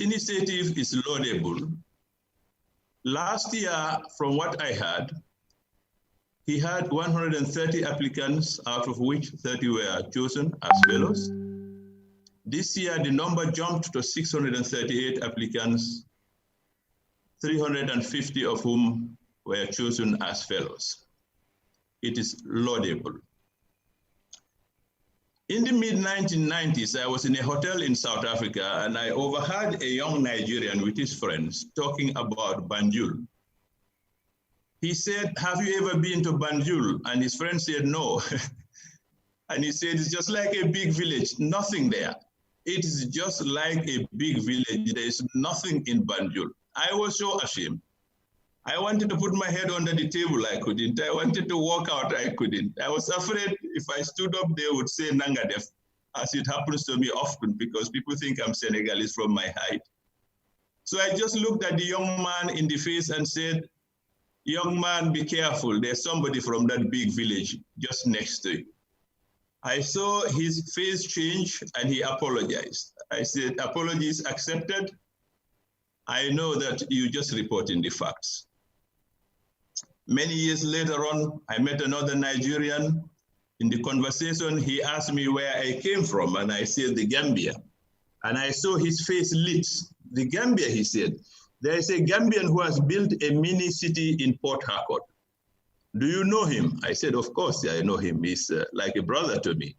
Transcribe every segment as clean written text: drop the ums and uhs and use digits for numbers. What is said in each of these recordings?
initiative is laudable. Last year, from what I heard, he had 130 applicants, out of which 30 were chosen as fellows. This year, the number jumped to 638 applicants, 350 of whom were chosen as fellows. It is laudable. In the mid-1990s, I was in a hotel in South Africa, and I overheard a young Nigerian with his friends talking about Banjul. He said, "Have you ever been to Banjul?" And his friend said, "No." And he said, "It's just like a big village, nothing there. It is just like a big village. There is nothing in Banjul." I was so ashamed. I wanted to put my head under the table, I couldn't. I wanted to walk out, I couldn't. I was afraid if I stood up, they would say Nangadef, as it happens to me often, because people think I'm Senegalese from my height. So I just looked at the young man in the face and said, "Young man, be careful. There's somebody from that big village just next to you." I saw his face change and he apologized. I said, "Apologies accepted. I know that you just reporting the facts." Many years later on, I met another Nigerian. In the conversation, he asked me where I came from, and I said, "The Gambia." And I saw his face lit. "The Gambia," he said. "There is a Gambian who has built a mini city in Port Harcourt. Do you know him?" I said, "Of course, I know him. He's like a brother to me."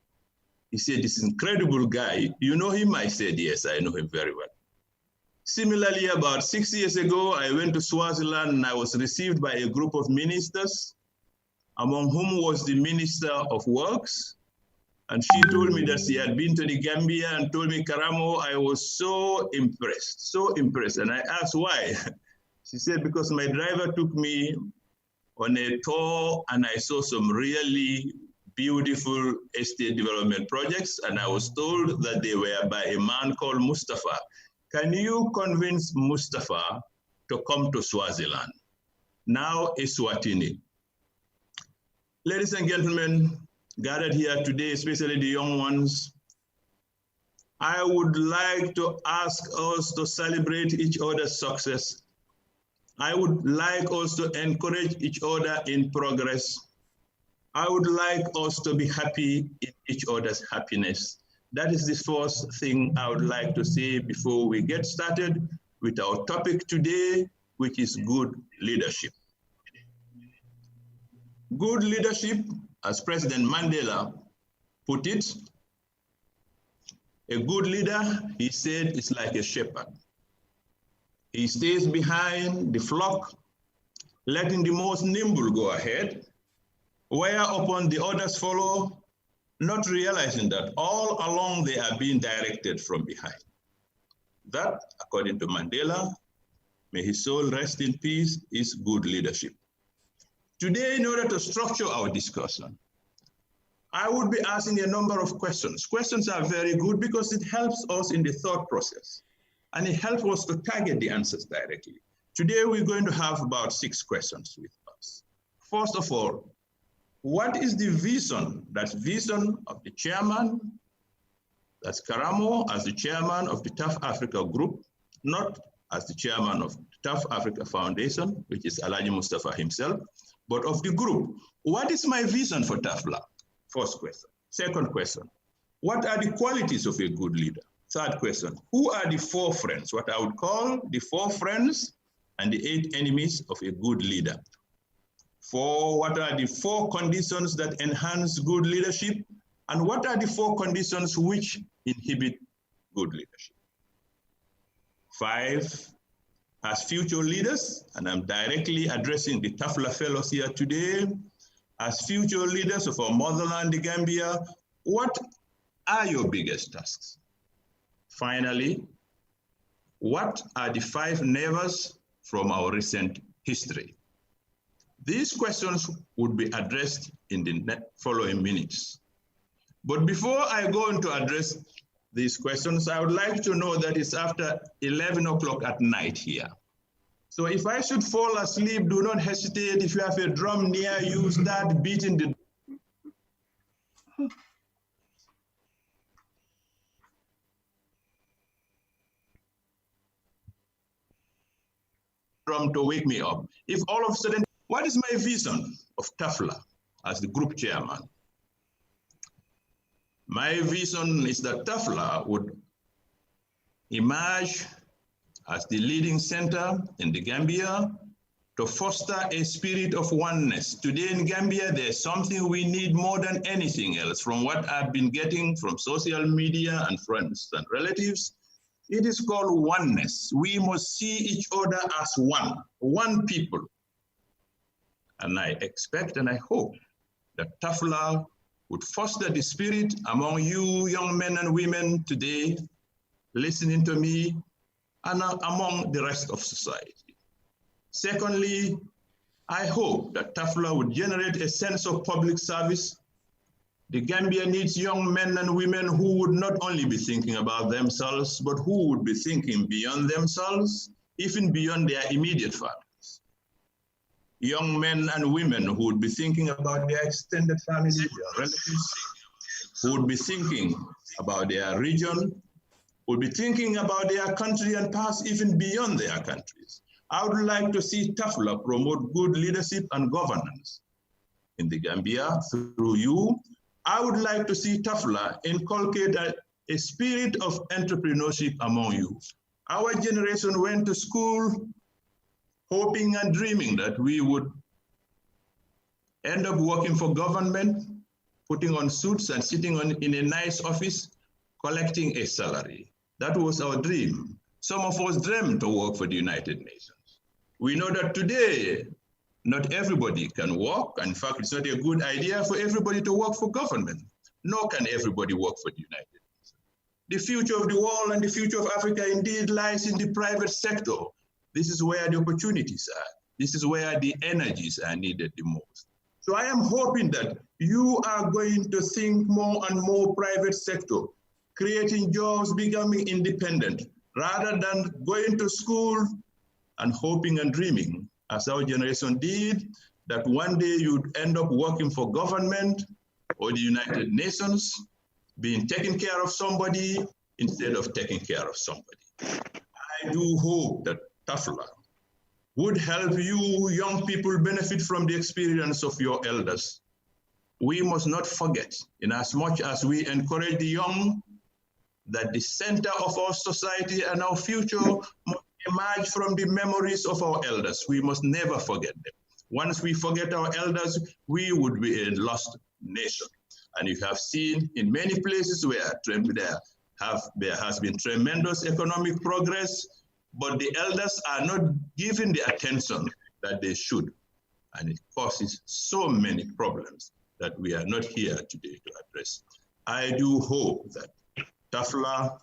He said, "This incredible guy. You know him?" I said, "Yes, I know him very well." Similarly, about 6 years ago, I went to Swaziland and I was received by a group of ministers, among whom was the Minister of Works. And she told me that she had been to the Gambia and told me, "Karamo, I was so impressed, so impressed." And I asked why. She said, "Because my driver took me on a tour and I saw some really beautiful estate development projects, and I was told that they were by a man called Mustafa. Can you convince Mustafa to come to Swaziland, now Eswatini?" Ladies and gentlemen, gathered here today, especially the young ones, I would like to ask us to celebrate each other's success. I would like us to encourage each other in progress. I would like us to be happy in each other's happiness. That is the first thing I would like to say before we get started with our topic today, which is good leadership. Good leadership, as President Mandela put it, a good leader, he said, is like a shepherd. He stays behind the flock, letting the most nimble go ahead, whereupon the others follow, not realizing that all along they are being directed from behind. That, according to Mandela, may his soul rest in peace, is good leadership. Today, in order to structure our discussion, I would be asking a number of questions. Questions are very good because it helps us in the thought process, and it helps us to target the answers directly. Today, we're going to have about 6 questions with us. First of all, what is the vision? That's vision of the chairman, that's Karamo as the chairman of the TAF Africa Group, not as the chairman of the TAF Africa Foundation, which is Alhaji Mustafa himself, but of the group. What is my vision for TAFLA? First question. Second question, what are the qualities of a good leader? Third question, who are the 4 friends, what I would call the 4 friends and the 8 enemies of a good leader? 4, what are the 4 conditions that enhance good leadership? And what are the 4 conditions which inhibit good leadership? 5, as future leaders, and I'm directly addressing the TAFLA fellows here today, as future leaders of our motherland, the Gambia, what are your biggest tasks? Finally, what are the 5 nevers from our recent history? These questions would be addressed in the following minutes. But before I go on to address these questions, I would like to know that it's after 11 o'clock at night here. So if I should fall asleep, do not hesitate. If you have a drum near you, start beating the drum to wake me up. If all of a sudden, what is my vision of TAFLA as the group chairman? My vision is that TAFLA would emerge as the leading center in the Gambia to foster a spirit of oneness. Today in Gambia, there's something we need more than anything else. From what I've been getting from social media and friends and relatives, it is called oneness. We must see each other as one people. And I expect and I hope that TAFLA would foster the spirit among you young men and women today, listening to me, and among the rest of society. Secondly, I hope that TAFLA would generate a sense of public service. The Gambia needs young men and women who would not only be thinking about themselves, but who would be thinking beyond themselves, even beyond their immediate families. Young men and women who would be thinking about their extended family, their relatives, who would be thinking about their region, would be thinking about their country and perhaps even beyond their countries. I would like to see TAFLA promote good leadership and governance in the Gambia through you. I would like to see TAFLA inculcate a spirit of entrepreneurship among you. Our generation went to school hoping and dreaming that we would end up working for government, putting on suits and sitting in a nice office, collecting a salary. That was our dream. Some of us dreamed to work for the United Nations. We know that today, not everybody can work. In fact, it's not a good idea for everybody to work for government. Nor can everybody work for the United Nations. The future of the world and the future of Africa indeed lies in the private sector. This is where the opportunities are. This is where the energies are needed the most. So I am hoping that you are going to think more and more private sector, creating jobs, becoming independent, rather than going to school and hoping and dreaming, as our generation did, that one day you'd end up working for government or the United Nations, being taken care of somebody instead of taking care of somebody. I do hope that TAFLA would help you young people benefit from the experience of your elders. We must not forget, in as much as we encourage the young, that the center of our society and our future must emerge from the memories of our elders. We must never forget them. Once we forget our elders, we would be a lost nation. And you have seen in many places where there has been tremendous economic progress, but the elders are not given the attention that they should. And it causes so many problems that we are not here today to address. I do hope that TAFLA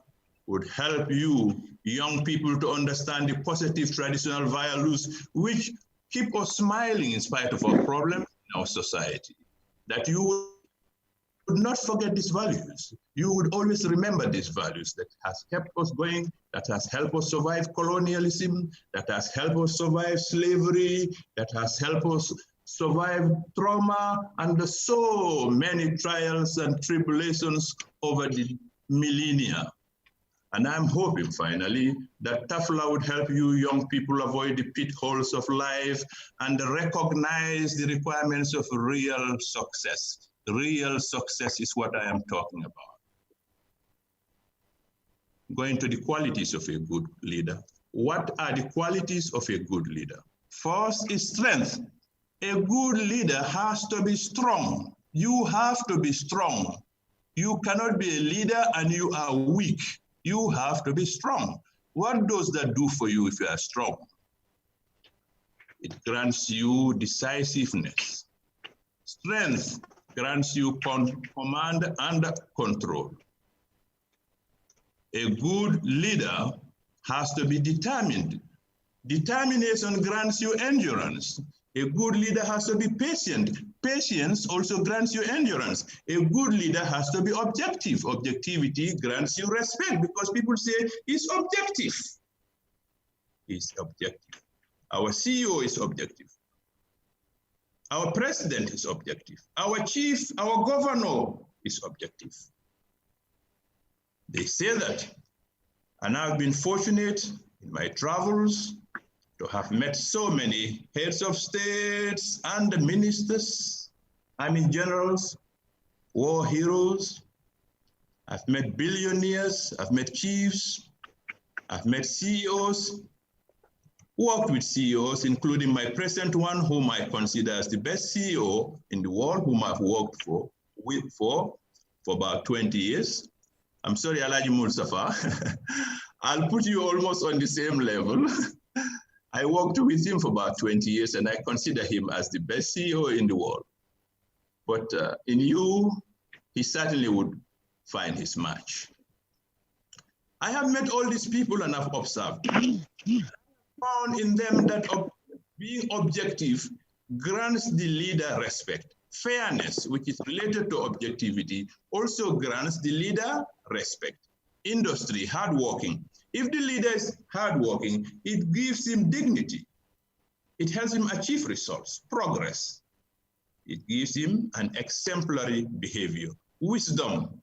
would help you young people to understand the positive traditional values which keep us smiling in spite of our problems in our society. That you would not forget these values. You would always remember these values that has kept us going, that has helped us survive colonialism, that has helped us survive slavery, that has helped us survive trauma and so many trials and tribulations over the millennia. And I'm hoping finally that TAFLA would help you young people avoid the pitfalls of life and recognize the requirements of real success. Real success is what I am talking about. Going to the qualities of a good leader. What are the qualities of a good leader? First is strength. A good leader has to be strong. You have to be strong. You cannot be a leader and you are weak. You have to be strong. What does that do for you if you are strong? It grants you decisiveness. Strength grants you command and control. A good leader has to be determined. Determination grants you endurance. A good leader has to be patient. Patience also grants you endurance. A good leader has to be objective. Objectivity grants you respect because people say he's objective. He's objective. Our CEO is objective. Our president is objective. Our chief, our governor is objective. They say that. And I've been fortunate in my travels to have met so many heads of states and ministers, army generals, war heroes. I've met billionaires, I've met chiefs, I've met CEOs, worked with CEOs, including my present one, whom I consider as the best CEO in the world, whom I've worked for about 20 years. I'm sorry, Alhaji Mustafa. I'll put you almost on the same level. I worked with him for about 20 years, and I consider him as the best CEO in the world. But in you, he certainly would find his match. I have met all these people and I've observed. Found in them that being objective grants the leader respect. Fairness, which is related to objectivity, also grants the leader respect. Industry, hardworking. If the leader is hardworking, it gives him dignity. It helps him achieve results, progress. It gives him an exemplary behavior. Wisdom.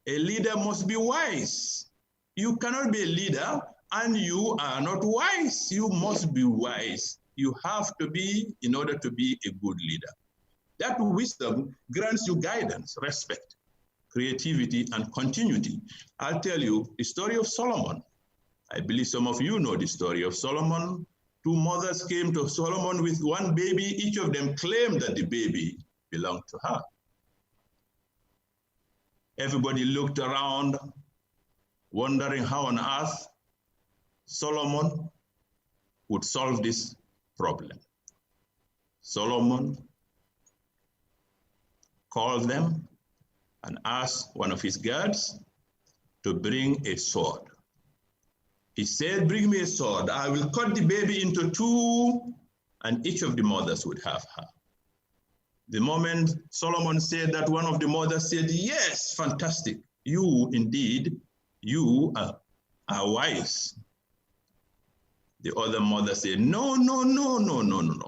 A leader must be wise. You cannot be a leader and you are not wise. You must be wise. You have to be in order to be a good leader. That wisdom grants you guidance, respect, creativity, and continuity. I'll tell you the story of Solomon. I believe some of you know the story of Solomon. Two mothers came to Solomon with one baby. Each of them claimed that the baby belonged to her. Everybody looked around, wondering how on earth Solomon would solve this problem. Solomon called them and asked one of his guards to bring a sword. He said, bring me a sword. I will cut the baby into two, and each of the mothers would have her. The moment Solomon said that, one of the mothers said, yes, fantastic. You indeed, you are wise. The other mother said, no.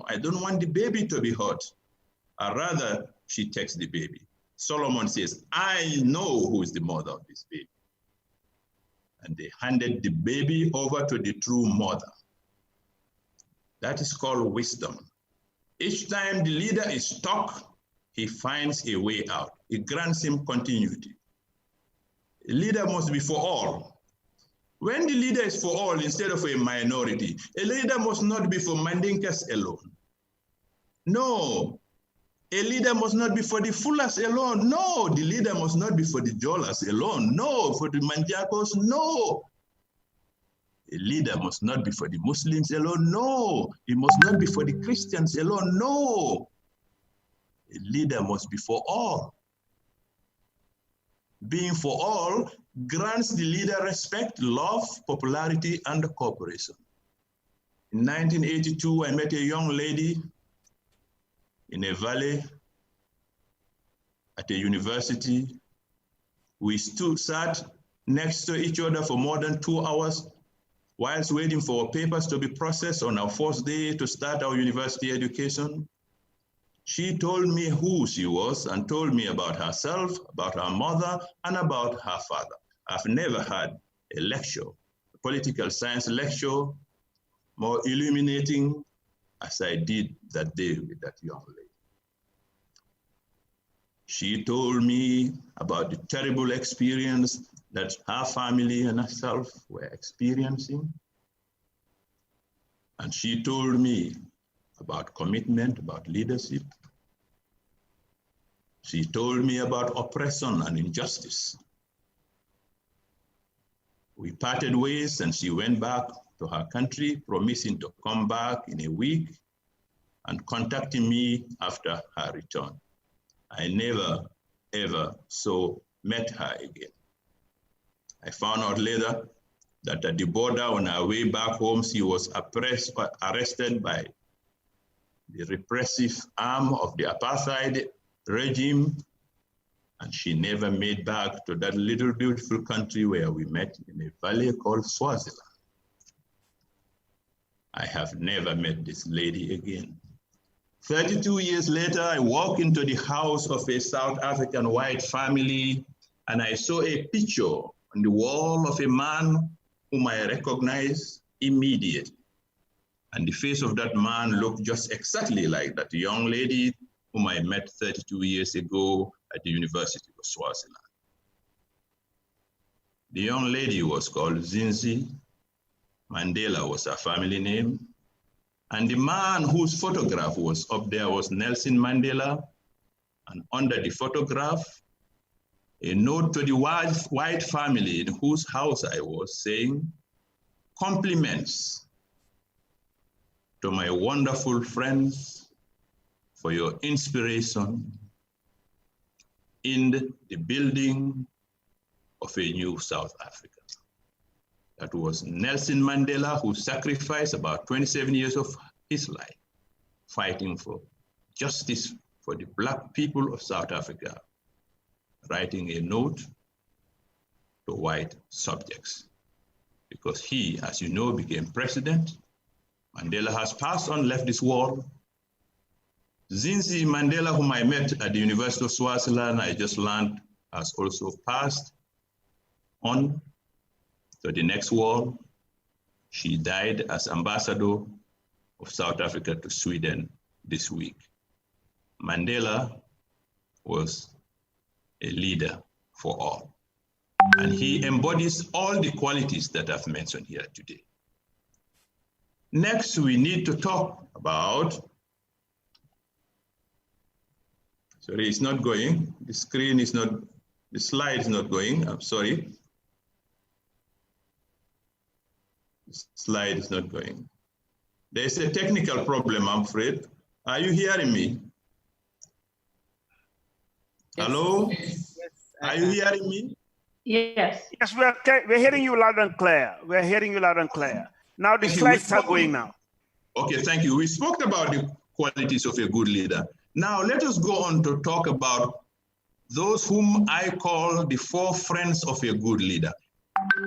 I don't want the baby to be hurt. Or rather, she takes the baby. Solomon says, I know who is the mother of this baby. And they handed the baby over to the true mother. That is called wisdom. Each time the leader is stuck, he finds a way out. It grants him continuity. A leader must be for all. When the leader is for all instead of a minority, a leader must not be for Mandinkas alone. No. A leader must not be for the Fulas alone. No. The leader must not be for the Jolas alone. No. For the Manjakos, no. A leader must not be for the Muslims alone. No. It must not be for the Christians alone. No. A leader must be for all. Being for all grants the leader respect, love, popularity, and cooperation. In 1982, I met a young lady in a valley at a university. We sat next to each other for more than 2 hours whilst waiting for our papers to be processed on our first day to start our university education. She told me who she was and told me about herself, about her mother, and about her father. I've never had a lecture, a political science lecture, more illuminating as I did that day with that young lady. She told me about the terrible experience that her family and herself were experiencing. And she told me about commitment, about leadership. She told me about oppression and injustice. We parted ways and she went back to her country, promising to come back in a week and contacting me after her return. I never, ever met her again. I found out later that at the border on her way back home, she was arrested by the repressive arm of the apartheid regime, and she never made back to that little beautiful country where we met in a valley called Swaziland. I have never met this lady again. 32 years later, I walked into the house of a South African white family, and I saw a picture on the wall of a man whom I recognized immediately. And the face of that man looked just exactly like that young lady whom I met 32 years ago at the University of Swaziland. The young lady was called Zinzi. Mandela was her family name. And the man whose photograph was up there was Nelson Mandela. And under the photograph, a note to the white family in whose house I was saying, compliments to my wonderful friends for your inspiration in the building of a new South Africa. That was Nelson Mandela, who sacrificed about 27 years of his life fighting for justice for the Black people of South Africa, writing a note to white subjects. Because he, as you know, became president. Mandela has passed on, left this world. Zinzi Mandela, whom I met at the University of Swaziland, I just learned, has also passed on to the next world. She died as ambassador of South Africa to Sweden this week. Mandela was a leader for all. And he embodies all the qualities that I've mentioned here today. Next, we need to talk about, sorry, it's not going. The screen is not, the slide is not going, I'm sorry. The slide is not going. There's a technical problem, I'm afraid. Are you hearing me? Yes. Hello? Yes. Are you hearing me? Yes. Yes, we're hearing you loud and clear. We're hearing you loud and clear. Now the slides are going now. Okay, thank you. We spoke about the qualities of a good leader. Now let us go on to talk about those whom I call the 4 friends of a good leader.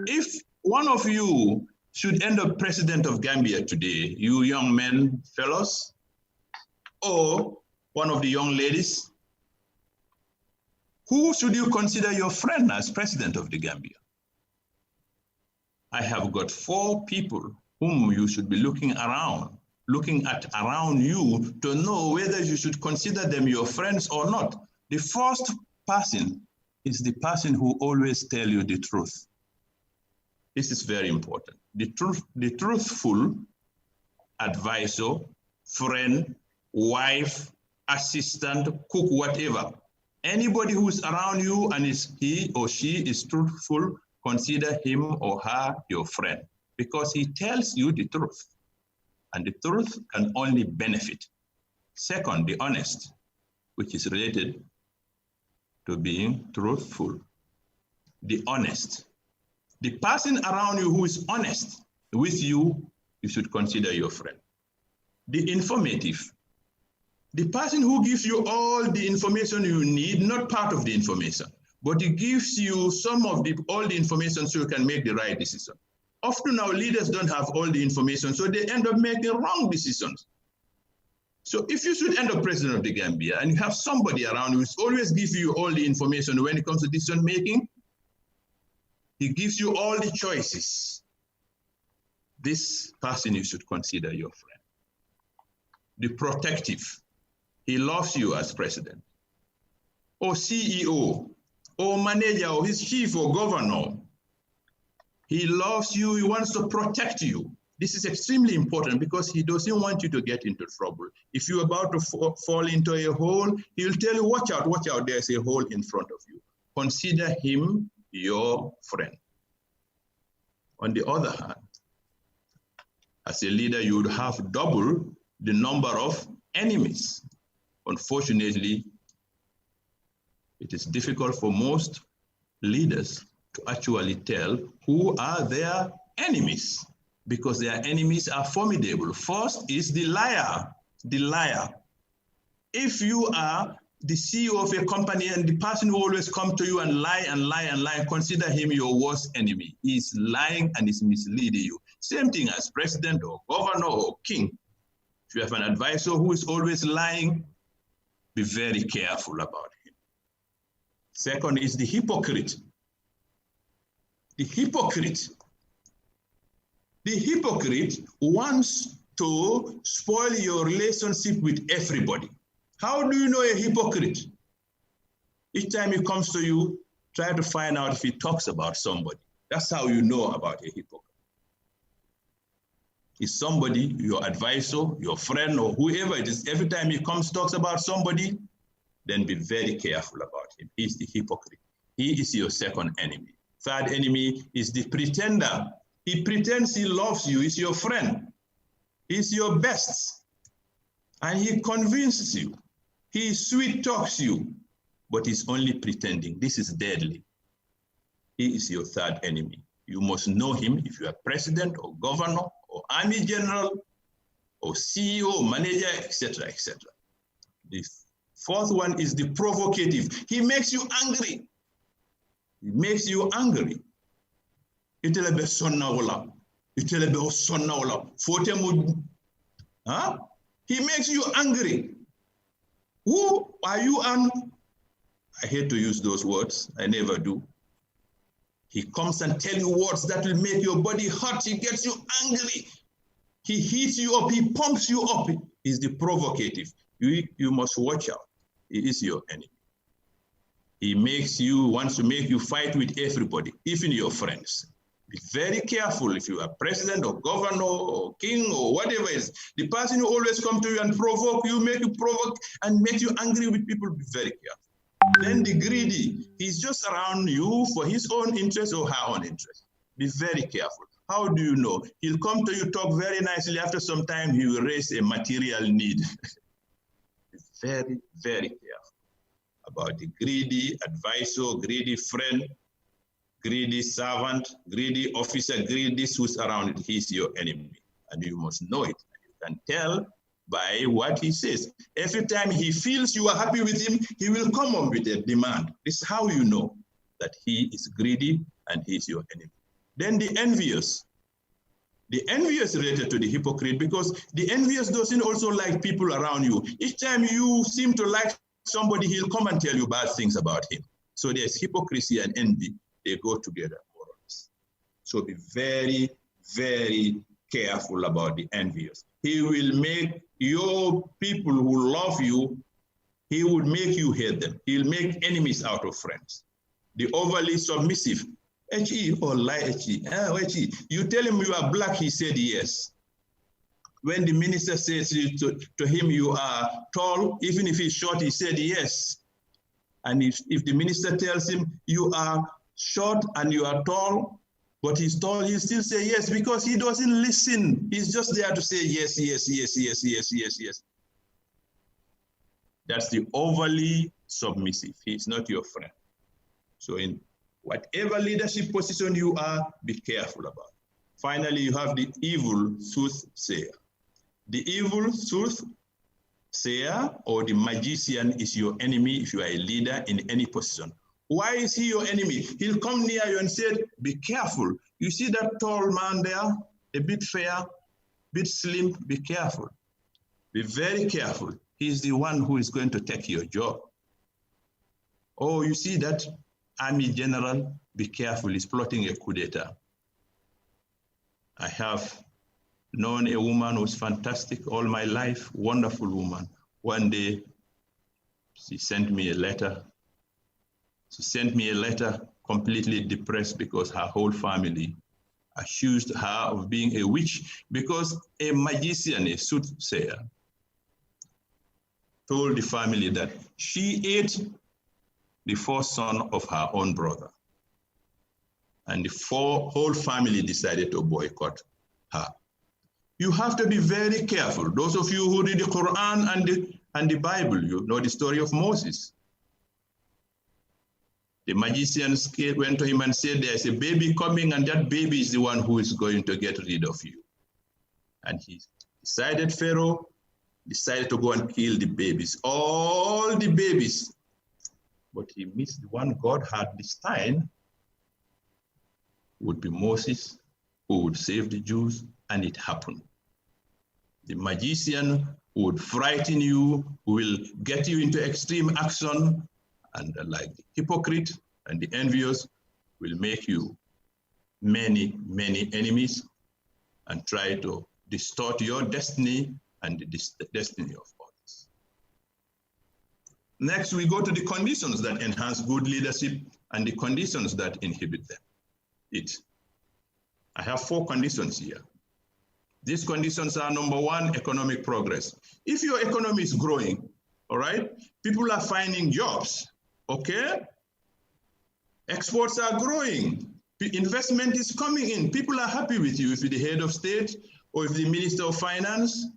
If one of you should end up president of Gambia today, you young men, fellows, or one of the young ladies, who should you consider your friend as president of the Gambia? I have got 4 people whom you should be looking at around you to know whether you should consider them your friends or not. The first person is the person who always tells you the truth. This is very important. The truthful advisor, friend, wife, assistant, cook, whatever. Anybody who's around you and he or she is truthful, consider him or her your friend, because he tells you the truth, and the truth can only benefit. Second, the honest, which is related to being truthful. The honest. The person around you who is honest with you, you should consider your friend. The informative. The person who gives you all the information you need, not part of the information, but he gives you all the information so you can make the right decision. Often our leaders don't have all the information, so they end up making wrong decisions. So if you should end up president of the Gambia and you have somebody around who always gives you all the information when it comes to decision making, he gives you all the choices. This person you should consider your friend. The protective. He loves you as president, or CEO, or manager, or his chief or governor. He loves you, he wants to protect you. This is extremely important because he doesn't want you to get into trouble. If you're about to fall into a hole, he'll tell you, watch out, there's a hole in front of you. Consider him your friend. On the other hand, as a leader, you would have double the number of enemies. Unfortunately, it is difficult for most leaders to actually tell who are their enemies, because their enemies are formidable. First is the liar, the liar. If you are the CEO of a company and the person who always comes to you and lie, consider him your worst enemy. He's lying and he's misleading you. Same thing as president or governor or king. If you have an advisor who is always lying, be very careful about him. Second is the hypocrite. The hypocrite. The hypocrite wants to spoil your relationship with everybody. How do you know a hypocrite? Each time he comes to you, try to find out if he talks about somebody. That's how you know about a hypocrite. Is somebody, your advisor, your friend, or whoever it is, every time he comes, talks about somebody, then be very careful about him. He's the hypocrite. He is your second enemy. Third enemy is the pretender. He pretends he loves you, he's your friend. He's your best. And he convinces you. He sweet talks you, but he's only pretending. This is deadly. He is your third enemy. You must know him if you are president or governor or army general or CEO, manager, etc., etc. The fourth one is the provocative. He makes you angry. He makes you angry. Itelebe sonnawala. Itelebe sonnawala. Fotemu. Huh? He makes you angry. Who are you on? I hate to use those words. I never do. He comes and tells you words that will make your body hot. He gets you angry. He heats you up. He pumps you up. He's the provocative. You must watch out. He is your enemy. He wants to make you fight with everybody, even your friends. Be very careful if you are president or governor or king or whatever it is. The person who always comes to you and provoke you, make you provoke and make you angry with people, be very careful. Then the greedy, he's just around you for his own interest or her own interest. Be very careful. How do you know? He'll come to you, talk very nicely. After some time, he will raise a material need. Be very, very careful about the greedy advisor, greedy friend, greedy servant, greedy officer, greedy who's around it. He's your enemy, and you must know it. You can tell by what he says. Every time he feels you are happy with him, he will come up with a demand. This is how you know that he is greedy and he is your enemy. Then the envious. The envious related to the hypocrite, because the envious doesn't also like people around you. Each time you seem to like somebody, he'll come and tell you bad things about him. So there's hypocrisy and envy. They go together more or less. So be very, very careful about the envious. He will make your people who love you, he would make you hate them. He'll make enemies out of friends. The overly submissive. Or lie, you tell him you are black, he said yes. When the minister says to him you are tall, even if he's short, he said yes. And if the minister tells him you are short and you are tall, but he's tall, he'll still say yes, because he doesn't listen. He's just there to say yes, yes, yes, yes, yes, yes, yes. That's the overly submissive. He's not your friend. So in whatever leadership position you are, be careful about. Finally, you have the evil soothsayer. The evil soothsayer or the magician is your enemy if you are a leader in any position. Why is he your enemy? He'll come near you and say, be careful. You see that tall man there, a bit fair, bit slim, be careful. Be very careful. He's the one who is going to take your job. Oh, you see that army general, be careful, he's plotting a coup d'etat. I have known a woman who was fantastic all my life, wonderful woman. One day, she sent me a letter. She sent me a letter completely depressed because her whole family accused her of being a witch, because a magician, a soothsayer, told the family that she ate the first son of her own brother. And the whole family decided to boycott her. You have to be very careful. Those of you who read the Quran and the Bible, you know the story of Moses. The magicians went to him and said, there's a baby coming, and that baby is the one who is going to get rid of you. And Pharaoh decided to go and kill the babies, all the babies. But he missed the one God had this time would be Moses, who would save the Jews, and it happened. The magician who would frighten you, who will get you into extreme action, and like the hypocrite and the envious, will make you many, many enemies and try to distort your destiny and the destiny of others. Next, we go to the conditions that enhance good leadership and the conditions that inhibit them. I have 4 conditions here. These conditions are: number 1, economic progress. If your economy is growing, all right, people are finding jobs, okay? Exports are growing, investment is coming in, people are happy with you. If you're the head of state or if the minister of finance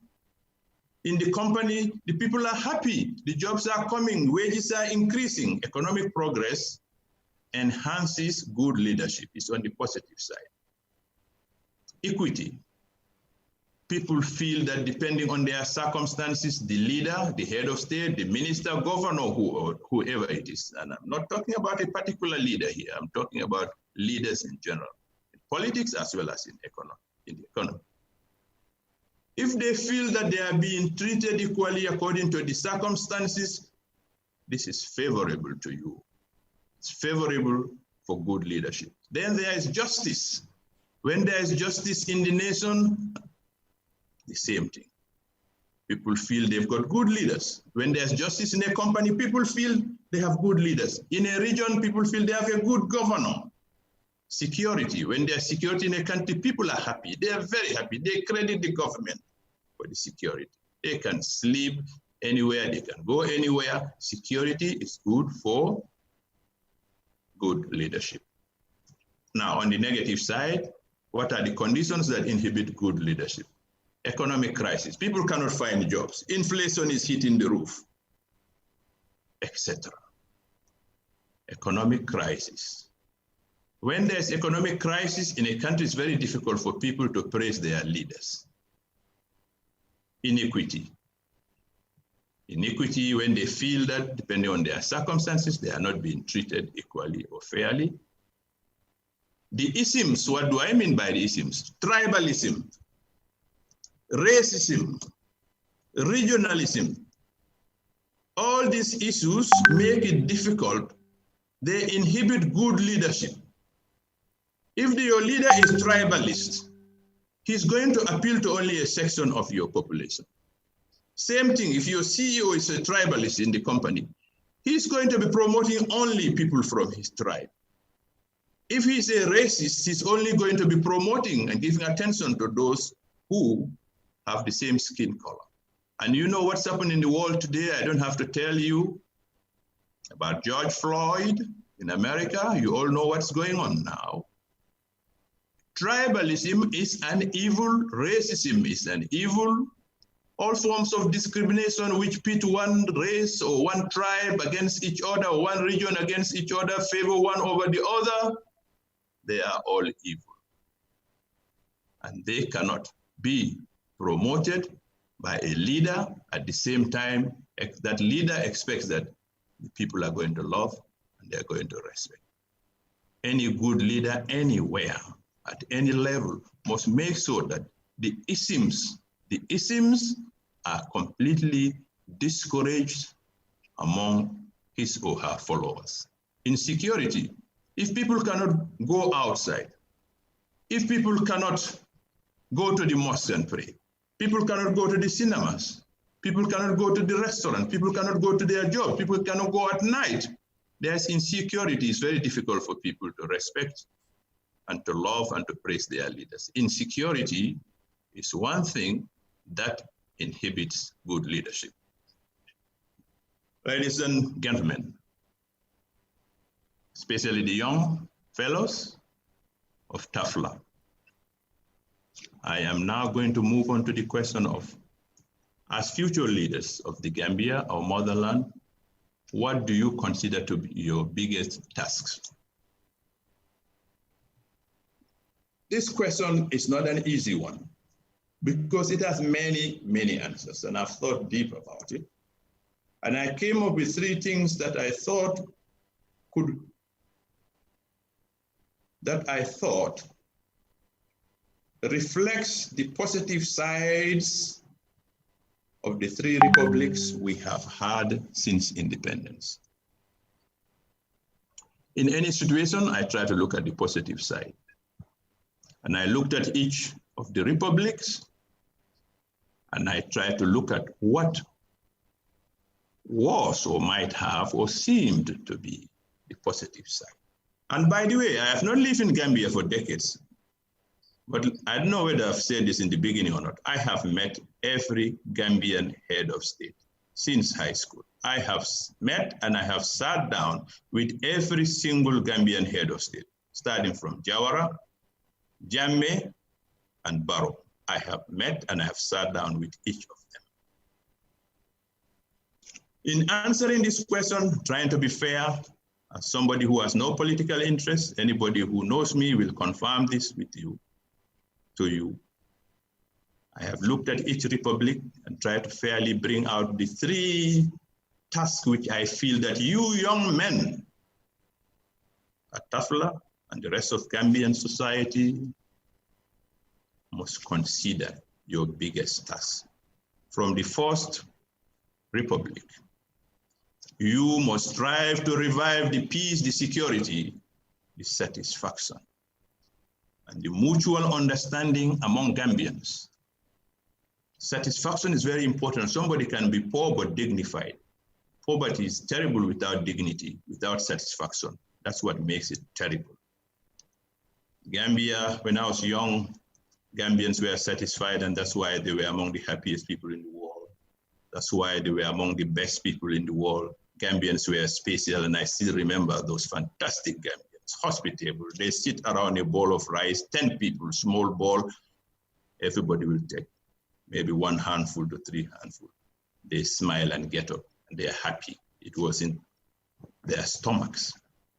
in the company, the people are happy, the jobs are coming, wages are increasing. Economic progress enhances good leadership. It's on the positive side. Equity. People feel that depending on their circumstances, the leader, the head of state, the minister, governor, whoever it is, and I'm not talking about a particular leader here, I'm talking about leaders in general, in politics as well as in the economy. If they feel that they are being treated equally according to the circumstances, this is favorable to you. It's favorable for good leadership. Then there is justice. When there is justice in the nation, the same thing. People feel they've got good leaders. When there's justice in a company, people feel they have good leaders. In a region, people feel they have a good governor. Security. When there's security in a country, people are happy. They are very happy. They credit the government for the security. They can sleep anywhere. They can go anywhere. Security is good for good leadership. Now, on the negative side, what are the conditions that inhibit good leadership? Economic crisis. People cannot find jobs. Inflation is hitting the roof, etc. Economic crisis. When there's economic crisis in a country, it's very difficult for people to praise their leaders. Inequity. Inequity, when they feel that, depending on their circumstances, they are not being treated equally or fairly. The isms, what do I mean by the isms? Tribalism, racism, regionalism. All these issues make it difficult. They inhibit good leadership. If your leader is tribalist, he's going to appeal to only a section of your population. Same thing, if your CEO is a tribalist in the company, he's going to be promoting only people from his tribe. If he's a racist, he's only going to be promoting and giving attention to those who have the same skin color. And you know what's happening in the world today? I don't have to tell you about George Floyd in America. You all know what's going on now. Tribalism is an evil, racism is an evil. All forms of discrimination which pit one race or one tribe against each other, or one region against each other, favor one over the other, they are all evil. And they cannot be promoted by a leader at the same time that leader expects that the people are going to love and they're going to respect. Any good leader anywhere, at any level, must make sure that the isms are completely discouraged among his or her followers. Insecurity. If people cannot go outside, if people cannot go to the mosque and pray, people cannot go to the cinemas, people cannot go to the restaurant, people cannot go to their job, people cannot go at night, there's insecurity. It's very difficult for people to respect and to love and to praise their leaders. Insecurity is one thing that inhibits good leadership. Ladies and gentlemen, especially the young fellows of TAF, I am now going to move on to the question of, as future leaders of the Gambia, our motherland, what do you consider to be your biggest tasks? This question is not an easy one because it has many, many answers, and I've thought deep about it. And I came up with 3 things that I thought reflects the positive sides of the 3 republics we have had since independence. In any situation, I try to look at the positive side. And I looked at each of the republics And I try to look at what was or might have or seemed to be the positive side. And by the way, I have not lived in Gambia for decades, but I don't know whether I've said this in the beginning or not. I have met every Gambian head of state since high school. I have met and I have sat down with every single Gambian head of state, starting from Jawara, Jammeh, and Barrow. I have met and I have sat down with each of them. In answering this question, trying to be fair, as somebody who has no political interest, anybody who knows me will confirm this with you, to you. I have looked at each republic and tried to fairly bring out the three tasks which I feel that you young men at TAFLA and the rest of Gambian society must consider your biggest task. From the first republic, you must strive to revive the peace, the security, the satisfaction, and the mutual understanding among Gambians. Satisfaction is very important. Somebody can be poor but dignified. Poverty is terrible without dignity, without satisfaction. That's what makes it terrible. Gambia, when I was young, Gambians were satisfied, and that's why they were among the happiest people in the world. That's why they were among the best people in the world. Gambians were special, and I still remember those fantastic Gambians, hospitable. They sit around a bowl of rice, 10 people, small bowl. Everybody will take maybe 1 handful to 3 handfuls. They smile and get up, and they are happy. It wasn't their stomachs,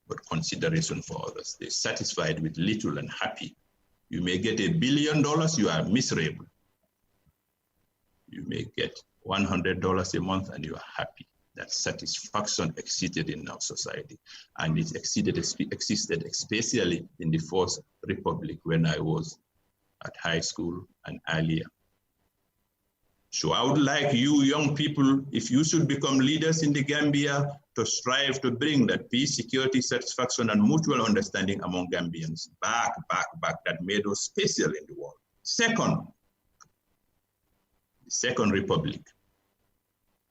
but consideration for others. They're satisfied with little and happy. You may get $1 billion, you are miserable. You may get $100 a month and you are happy. That satisfaction existed in our society, and it existed especially in the First Republic when I was at high school and earlier. So I would like you young people, if you should become leaders in the Gambia, to strive to bring that peace, security, satisfaction, and mutual understanding among Gambians back, that made us special in the world. Second, the Second Republic.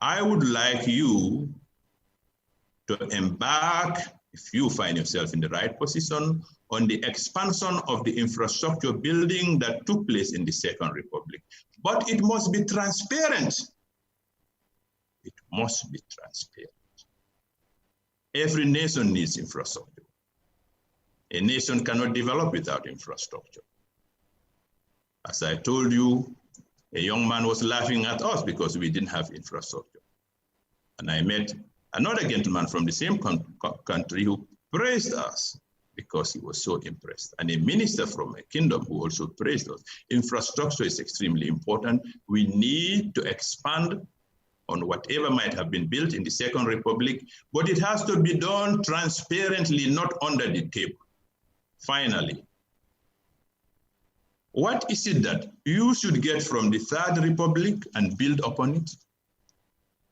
I would like you to embark, if you find yourself in the right position, on the expansion of the infrastructure building that took place in the Second Republic. But it must be transparent. It must be transparent. Every nation needs infrastructure. A nation cannot develop without infrastructure. As I told you, a young man was laughing at us because we didn't have infrastructure. And I met another gentleman from the same country who praised us because he was so impressed. And a minister from a kingdom who also praised us. Infrastructure is extremely important. We need to expand on whatever might have been built in the Second Republic, but it has to be done transparently, not under the table. Finally, what is it that you should get from the Third Republic and build upon it?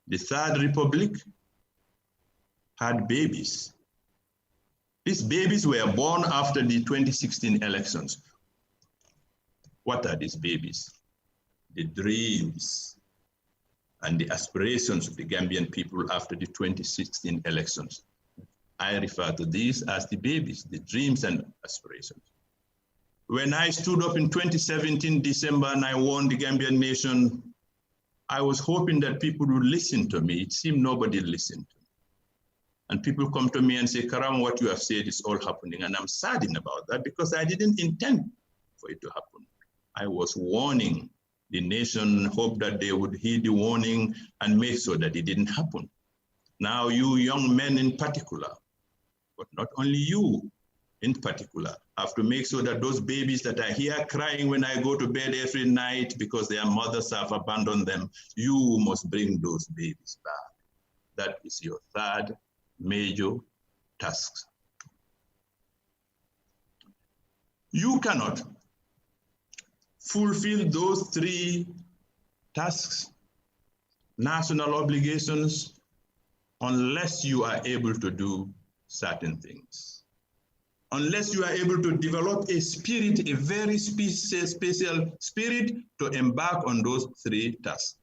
The Third Republic had babies. These babies were born after the 2016 elections. What are these babies? The dreams and the aspirations of the Gambian people after the 2016 elections. I refer to these as the babies, the dreams and aspirations. When I stood up in 2017 December and I won the Gambian nation, I was hoping that people would listen to me. It seemed nobody listened to me. And people come to me and say, Karam, what you have said is all happening. And I'm saddened about that because I didn't intend for it to happen. I was warning the nation, hope that they would heed the warning and make sure that it didn't happen. Now you young men in particular, but not only you in particular, have to make sure that those babies that are here crying when I go to bed every night because their mothers have abandoned them, you must bring those babies back. That is your third major task. You cannot fulfill those three tasks, national obligations, unless you are able to do certain things. unless you are able to develop a spirit, a very special spirit to embark on those 3 tasks.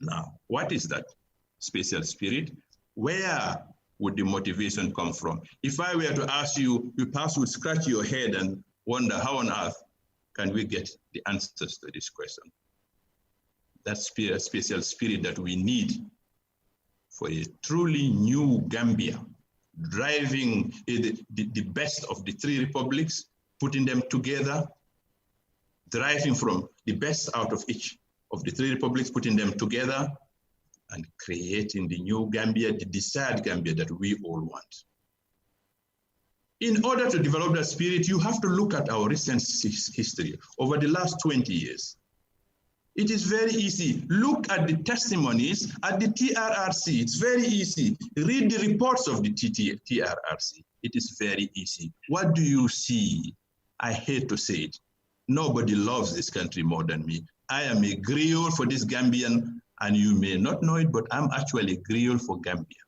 Now, what is that special spirit? Where would the motivation come from? If I were to ask you, you perhaps would scratch your head and wonder how on earth can we get the answers to this question? That special spirit that we need for a truly new Gambia, driving the best of the 3 republics, putting them together, deriving from the best out of each of the 3 republics, putting them together, and creating the new Gambia, the desired Gambia that we all want. In order to develop that spirit, you have to look at our recent history over the last 20 years. It is very easy. Look at the testimonies at the TRRC. It's very easy. Read the reports of the TRRC. It is very easy. What do you see? I hate to say it. Nobody loves this country more than me. I am a griot for this Gambian, and you may not know it, but I'm actually a griot for Gambia.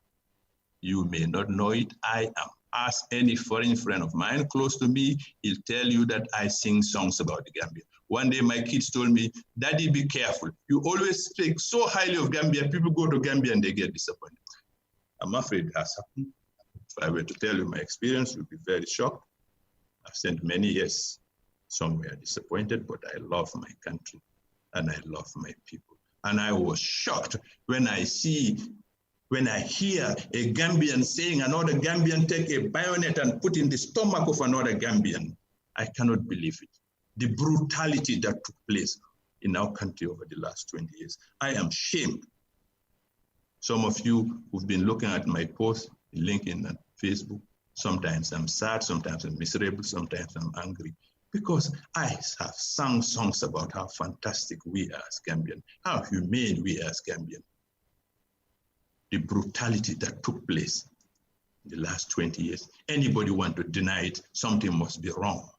You may not know it, I am. Ask any foreign friend of mine close to me, he'll tell you that I sing songs about the Gambia. One day my kids told me, Daddy, be careful. You always speak so highly of Gambia. People go to Gambia and they get disappointed. I'm afraid it has happened. If I were to tell you my experience, you'd be very shocked. I've spent many years somewhere disappointed, but I love my country and I love my people. And I was shocked when I hear a Gambian saying another Gambian take a bayonet and put in the stomach of another Gambian. I cannot believe it. The brutality that took place in our country over the last 20 years. I am shamed. Some of you who've been looking at my posts, LinkedIn and Facebook, sometimes I'm sad, sometimes I'm miserable, sometimes I'm angry, because I have sung songs about how fantastic we are as Gambian, how humane we are as Gambian. The brutality that took place in the last 20 years. Anybody want to deny it, something must be wrong.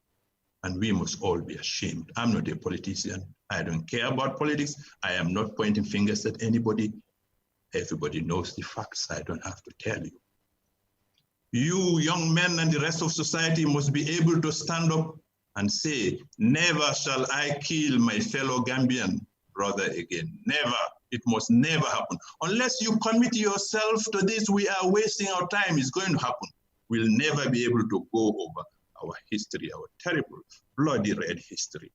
And we must all be ashamed. I'm not a politician. I don't care about politics. I am not pointing fingers at anybody. Everybody knows the facts. I don't have to tell you. You young men and the rest of society must be able to stand up and say, never shall I kill my fellow Gambian brother again. Never. It must never happen. Unless you commit yourself to this, we are wasting our time. It's going to happen. We'll never be able to go over our history, our terrible, bloody red history.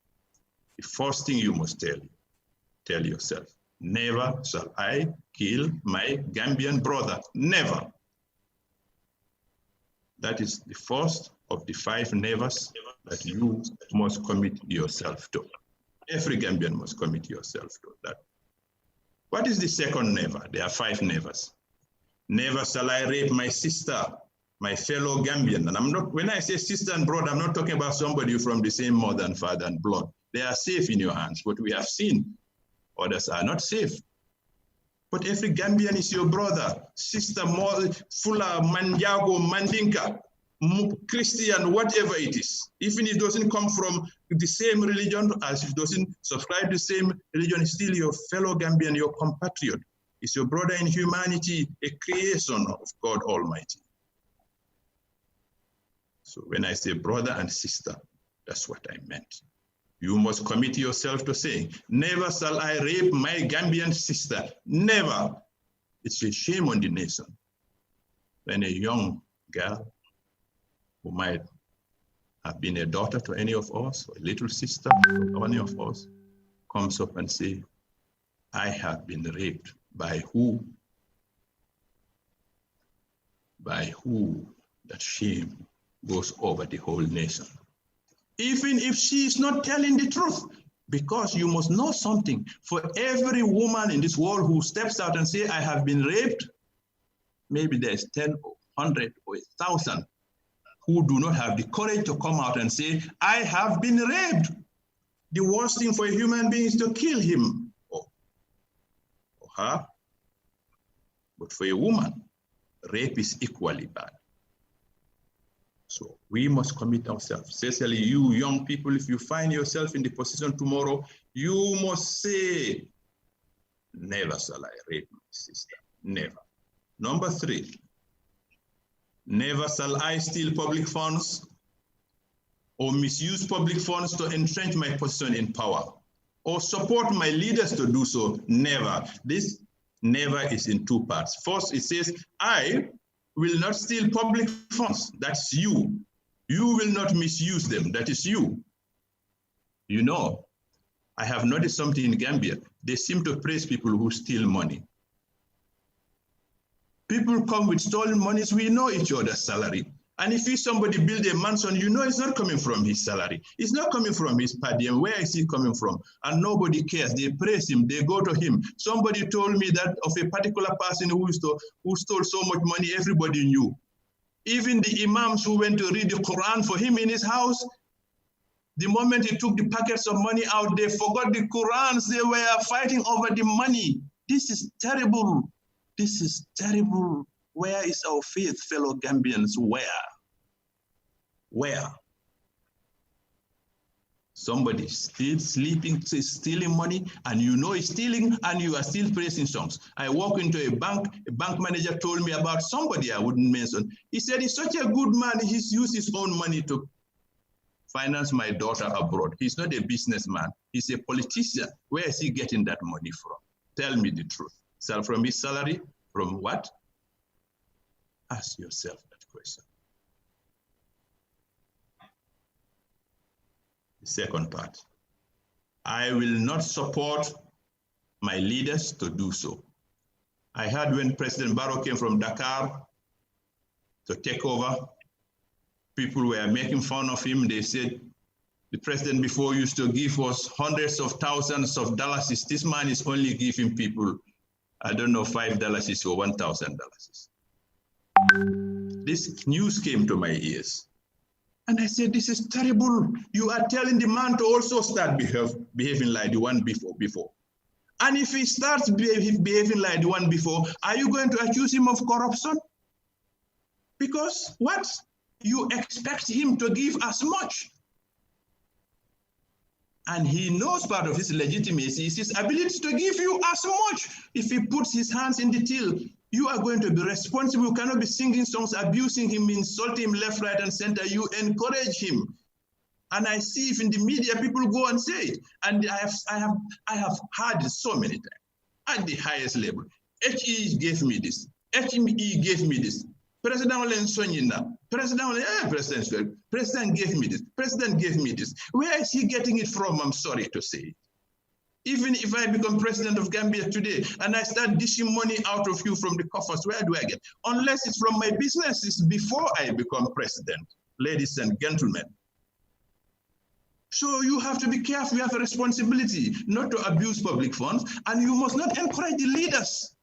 The first thing you must tell yourself, never shall I kill my Gambian brother. Never. That is the first of the 5 nevers that you must commit yourself to. Every Gambian must commit yourself to that. What is the second never? There are 5 nevers. Never shall I rape my sister, my fellow Gambian. And I'm not, when I say sister and brother, I'm not talking about somebody from the same mother and father and blood. They are safe in your hands, but we have seen others are not safe. But every Gambian is your brother, sister, Fula, Manjago, Mandinka, Christian, whatever it is. Even if it doesn't come from the same religion, as if it doesn't subscribe to the same religion, it's still your fellow Gambian, your compatriot. It's your brother in humanity, a creation of God Almighty. So when I say brother and sister, that's what I meant. You must commit yourself to saying, never shall I rape my Gambian sister. Never. It's a shame on the nation when a young girl who might have been a daughter to any of us, or a little sister to any of us, comes up and says, I have been raped. By who? By who? That shame goes over the whole nation. Even if she is not telling the truth, because you must know something. For every woman in this world who steps out and says, I have been raped, maybe there's 10 or 100 or 1,000 who do not have the courage to come out and say, I have been raped. The worst thing for a human being is to kill him or her. But for a woman, rape is equally bad. So we must commit ourselves. Especially you young people, if you find yourself in the position tomorrow, you must say, never shall I rape my sister. Never. Number 3, Never shall I steal public funds or misuse public funds to entrench my position in power or support my leaders to do so. Never. This never is in two parts. First, it says, I will not steal public funds. That's you. You will not misuse them. That is you. You know, I have noticed something in Gambia. They seem to praise people who steal money. People come with stolen monies. We know each other's salary. And if somebody build a mansion, you know it's not coming from his salary. It's not coming from his per diem. Where is it coming from? And nobody cares. They praise him. They go to him. Somebody told me that of a particular person who stole so much money, everybody knew. Even the imams who went to read the Quran for him in his house, the moment he took the packets of money out, they forgot the Qurans. They were fighting over the money. This is terrible. This is terrible. Where is our faith, fellow Gambians? Where? Where? Somebody still stealing money, and you know he's stealing, and you are still praising songs. I walk into a bank manager told me about somebody I wouldn't mention. He said he's such a good man, he's used his own money to finance my daughter abroad. He's not a businessman, he's a politician. Where is he getting that money from? Tell me the truth. So from his salary? From what? Ask yourself that question. The second part, I will not support my leaders to do so. I heard when President Barrow came from Dakar to take over, people were making fun of him. They said, the president before used to give us hundreds of thousands of dollars. This man is only giving people, I don't know, $5 or $1,000. This news came to my ears. And I said, this is terrible. You are telling the man to also start behaving like the one before. And if he starts behaving like the one before, are you going to accuse him of corruption? Because what? You expect him to give as much. And he knows part of his legitimacy is his ability to give you as much. If he puts his hands in the till, you are going to be responsible. You cannot be singing songs, abusing him, insulting him left, right, and center. You encourage him. And I see if in the media people go and say it. And I have heard it so many times at the highest level. HE gave me this. HME gave me this. President gave me this. President gave me this. Where is he getting it from? I'm sorry to say. Even if I become president of Gambia today and I start dishing money out of you from the coffers, where do I get? Unless it's from my businesses before I become president, ladies and gentlemen. So you have to be careful. You have a responsibility not to abuse public funds, and you must not encourage the leaders.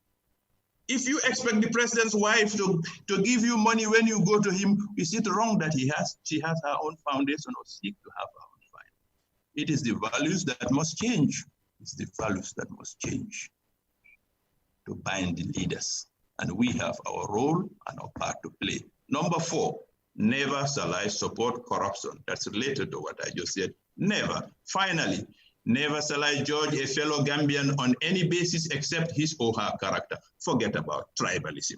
If you expect the president's wife to give you money when you go to him, is it wrong that she has her own foundation or seek to have her own foundation? It is the values that must change. It's the values that must change to bind the leaders. And we have our role and our part to play. Number 4, never shall I support corruption. That's related to what I just said. Never. Finally, never shall I judge a fellow Gambian on any basis except his or her character. Forget about tribalism.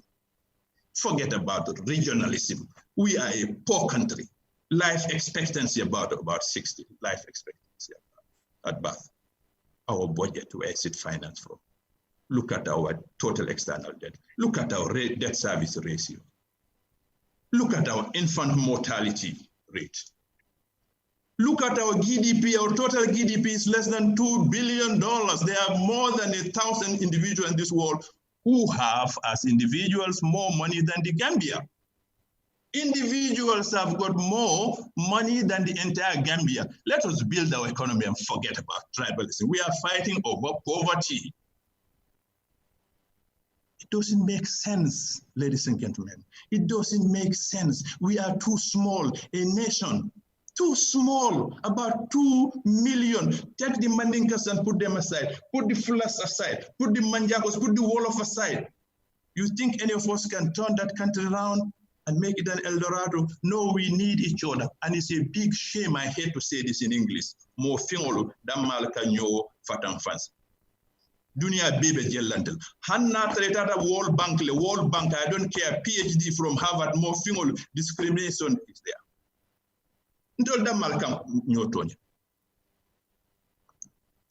Forget about regionalism. We are a poor country. Life expectancy about 60. Life expectancy at birth. Our budget, where is it financed from? Look at our total external debt. Look at our debt service ratio. Look at our infant mortality rate. Look at our GDP. Our total GDP is less than $2 billion. There are more than 1,000 individuals in this world who have, as individuals, more money than the Gambia. Individuals have got more money than the entire Gambia. Let us build our economy and forget about tribalism. We are fighting over poverty. It doesn't make sense, ladies and gentlemen. It doesn't make sense. We are too small, a nation, too small, about 2 million. Take the Mandinkas and put them aside. Put the Fulas aside. Put the Manjagos, put the Wolof aside. You think any of us can turn that country around and make it an El Dorado? No, we need each other. And it's a big shame, I hate to say this in English, mo fingolu damal kanyo fatan fancy. Dunia baby jellantel. Hanna tretata World Bank, I don't care, PhD from Harvard, more single discrimination is there. Ndol da malkam nyotonya.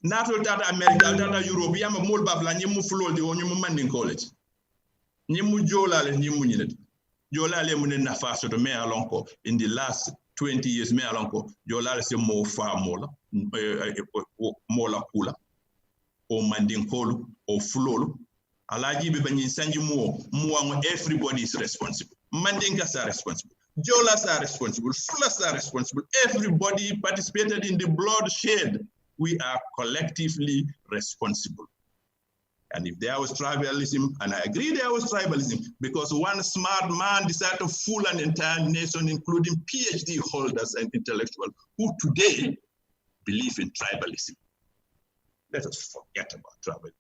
Nato data America, data Europe, yama mol babla nyimu flow di onyu manding college. Nyimu jola le nyimu nyinet. Jola le munen na faso to me alonko in the last 20 years me alonko jola le se mo fa mola mola kula o manding kolu o flow alaji be banyi sanji mo everybody is responsible. Mandingas are responsible. Jolas are responsible. Fulas are responsible. Everybody participated in the bloodshed. We are collectively responsible. And if there was tribalism, and I agree there was tribalism, because one smart man decided to fool an entire nation, including PhD holders and intellectuals, who today believe in tribalism. Let us forget about tribalism.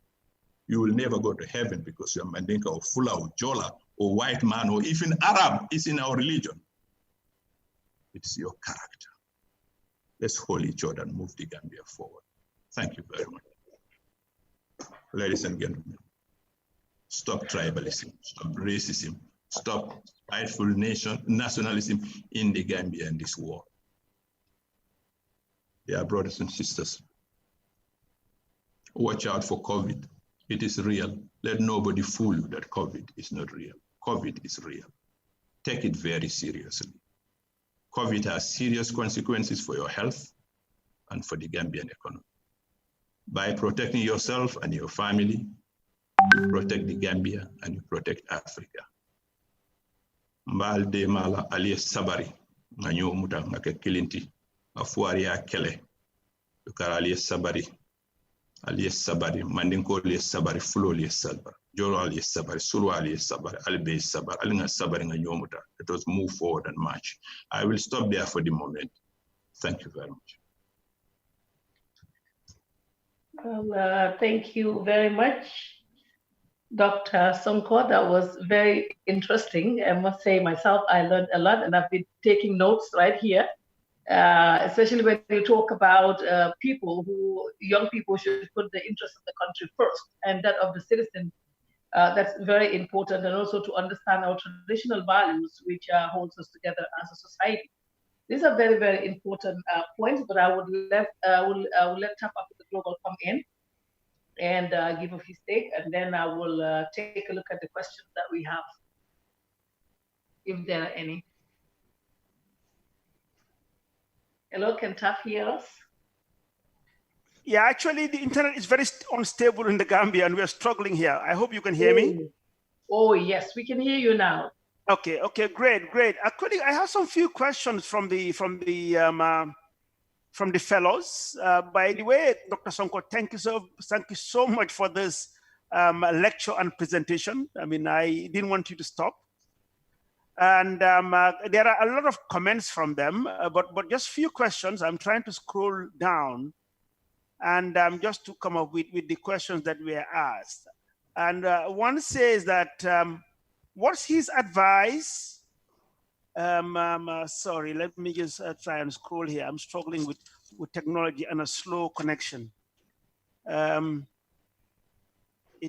You will never go to heaven because you're Mandinka or Fula or Jola or white man or even Arab is in our religion. It's your character. Let's hold each other and move the Gambia forward. Thank you very much. Ladies and gentlemen, stop tribalism, stop racism, stop spiteful nationalism in the Gambia and this war. Dear brothers and sisters, watch out for COVID. It is real. Let nobody fool you that COVID is not real. COVID is real. Take it very seriously. COVID has serious consequences for your health and for the Gambian economy. By protecting yourself and your family, you protect the Gambia and you protect Africa. Mbal de mala alias sabari, nanyo muta ngake kilinti, afuari ya kele, yukara alias sabari, mandinko alias sabari, fulo alias sabari, jolo alias sabari, sulu alias sabari, albe sabari, alinga sabari nanyo muta. Let us move forward and march. I will stop there for the moment. Thank you very much. Well, thank you very much, Dr. Sonko. That was very interesting. I must say myself, I learned a lot and I've been taking notes right here, especially when you talk about young people should put the interest of the country first and that of the citizen. That's very important, and also to understand our traditional values, which holds us together as a society. These are very, very important points, but I will let TAF Africa Global come in and give us his take, and then I will take a look at the questions that we have, if there are any. Hello, can TAF hear us? Yeah, actually, the internet is very unstable in the Gambia, and we are struggling here. I hope you can hear me. Oh, yes, we can hear you now. Okay, great. Actually, I have some few questions from the fellows. By the way, Dr. Sonko, thank you so much for this lecture and presentation. I mean, I didn't want you to stop. And there are a lot of comments from them, but just few questions. I'm trying to scroll down and just to come up with the questions that were asked. And one says that, what's his advice? Sorry, let me just try and scroll here. I'm struggling with technology and a slow connection. It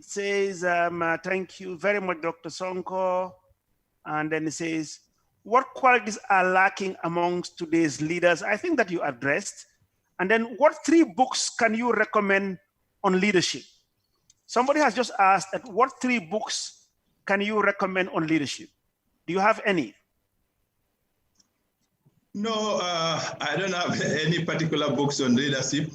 says, thank you very much, Dr. Sonko. And then it says, what qualities are lacking amongst today's leaders? I think that you addressed. And then what 3 books can you recommend on leadership? Somebody has just asked that what 3 books can you recommend on leadership? Do you have any? No, I don't have any particular books on leadership.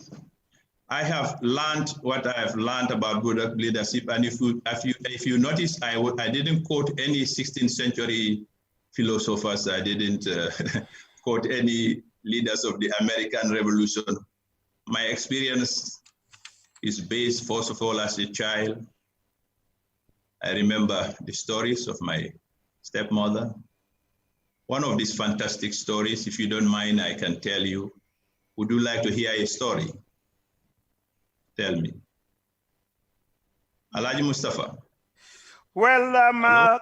I have learned what I have learned about good leadership. And if you notice, I didn't quote any 16th century philosophers. I didn't quote any leaders of the American Revolution. My experience is based, first of all, as a child. I remember the stories of my stepmother. One of these fantastic stories, if you don't mind, I can tell you. Would you like to hear a story? Tell me. Alhaji Mustafa. Well,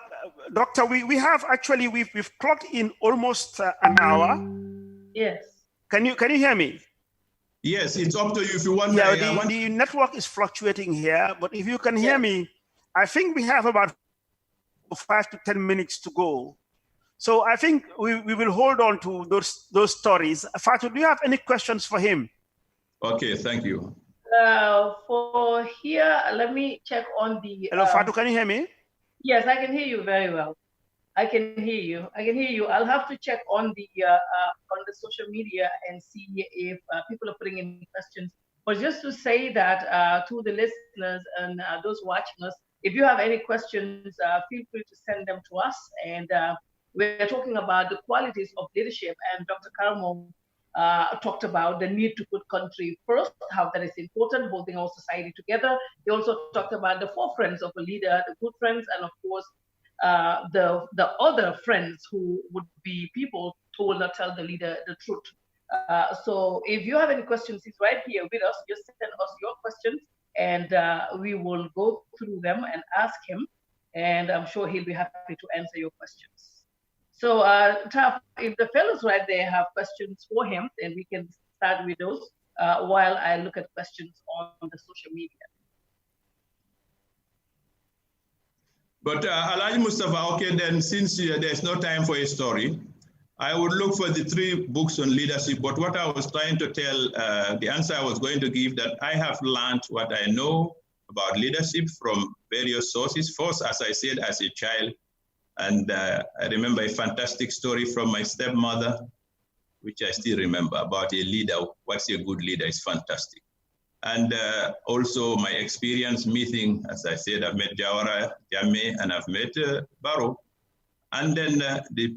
Doctor, we have actually, we've clocked in almost an hour. Yes. Can you hear me? Yes, it's up to you if you want. Yeah, the network is fluctuating here, but if you can hear me, I think we have about 5 to 10 minutes to go. So I think we will hold on to those stories. Fatu, do you have any questions for him? Okay, thank you. For here, let me check on the. Hello, Fatu, can you hear me? Yes, I can hear you very well. I can hear you. I can hear you. I'll have to check on the social media and see if people are putting in questions. But just to say that to the listeners and those watching us, if you have any questions, feel free to send them to us. And we're talking about the qualities of leadership. And Dr. Karamo talked about the need to put country first, how that is important, holding our society together. He also talked about the 4 friends of a leader, the good friends, and of course, the other friends who would be people who will not tell the leader the truth. So if you have any questions, he's right here with us. Just send us your questions and we will go through them and ask him. And I'm sure he'll be happy to answer your questions. So TAF, if the fellows right there have questions for him, then we can start with those while I look at questions on the social media. But Alhaji Mustafa, okay, then since there's no time for a story, I would look for the 3 books on leadership. But what I was trying to tell, the answer I was going to give, that I have learned what I know about leadership from various sources. First, as I said, as a child, and I remember a fantastic story from my stepmother, which I still remember, about a leader. What's a good leader is fantastic. And also my experience meeting, as I said, I've met Jawara, Jammeh, and I've met Barrow. And then the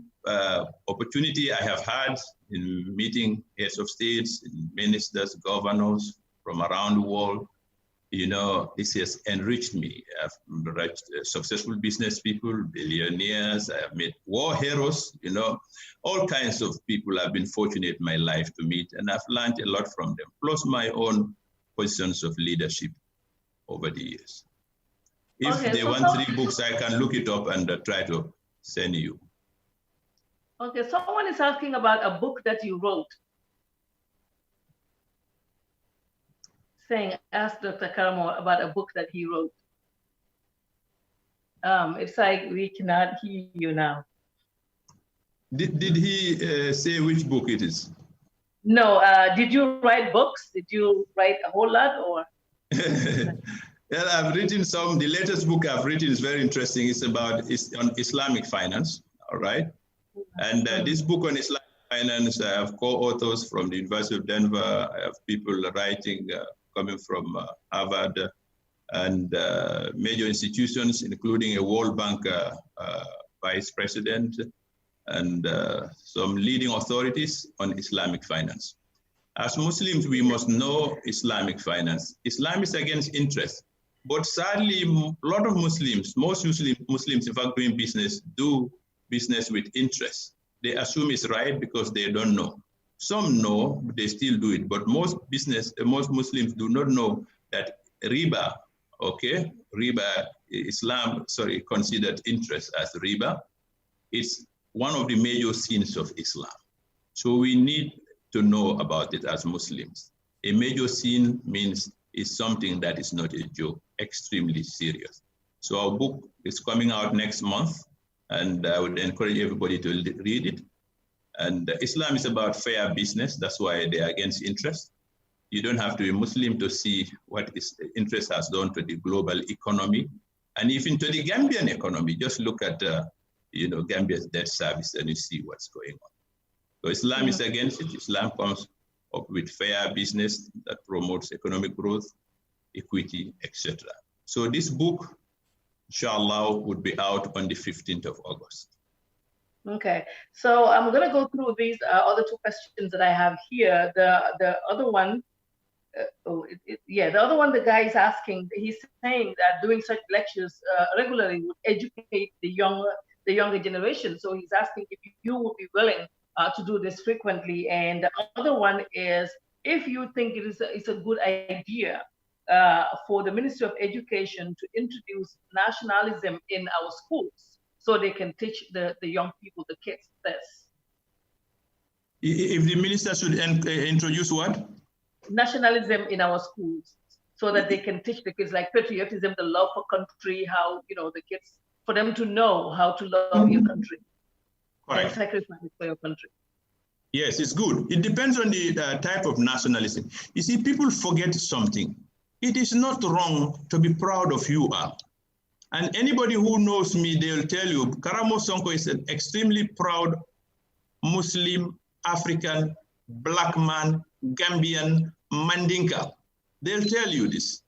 opportunity I have had in meeting heads of states, ministers, governors from around the world, you know, this has enriched me. I've met successful business people, billionaires, I have met war heroes, you know, all kinds of people I've been fortunate in my life to meet, and I've learned a lot from them, plus my own positions of leadership over the years. If they want 3 books, I can look it up and try to send you. Okay, someone is asking about a book that you wrote. Saying, ask Dr. Karamo about a book that he wrote. It's like we cannot hear you now. Did he say which book it is? No, did you write books? Did you write a whole lot or? Well, I've written some. The latest book I've written is very interesting. It's on Islamic finance, all right? And this book on Islamic finance, I have co-authors from the University of Denver. I have people writing coming from Harvard and major institutions, including a World Bank vice president and some leading authorities on Islamic finance. As Muslims, we must know Islamic finance. Islam is against interest, but sadly, a lot of Muslims, most Muslims, in fact, doing business, do business with interest. They assume it's right because they don't know. Some know, but they still do it. But most Muslims do not know that riba, okay, riba, Islam, considered interest as riba. It's one of the major sins of Islam. So we need to know about it as Muslims. A major sin means it's something that is not a joke, extremely serious. So our book is coming out next month, and I would encourage everybody to read it. And Islam is about fair business. That's why they are against interest. You don't have to be Muslim to see what interest has done to the global economy and even to the Gambian economy. Just look at Gambia's debt service and you see what's going on. So Islam is against it. Islam comes up with fair business that promotes economic growth, equity, etc. So this book, inshallah, would be out on the 15th of August. Okay, so I'm going to go through these other 2 questions that I have here. The other one, the other one, the guy is asking, he's saying that doing such lectures regularly would educate the younger generation. So he's asking if you would be willing to do this frequently. And the other one is if you think it's a good idea for the Ministry of Education to introduce nationalism in our schools so they can teach the young people, the kids, this. If the minister should introduce what? nationalism in our schools so that they can teach the kids like patriotism, the love for country, how, you know, the kids, for them to know how to love your country and sacrifice for your country. Yes, it's good. It depends on the type of nationalism. You see, people forget something. It is not wrong to be proud of who you are. And anybody who knows me, they'll tell you, Karamo Sonko is an extremely proud Muslim, African, black man, Gambian, Mandinka. They'll tell you this.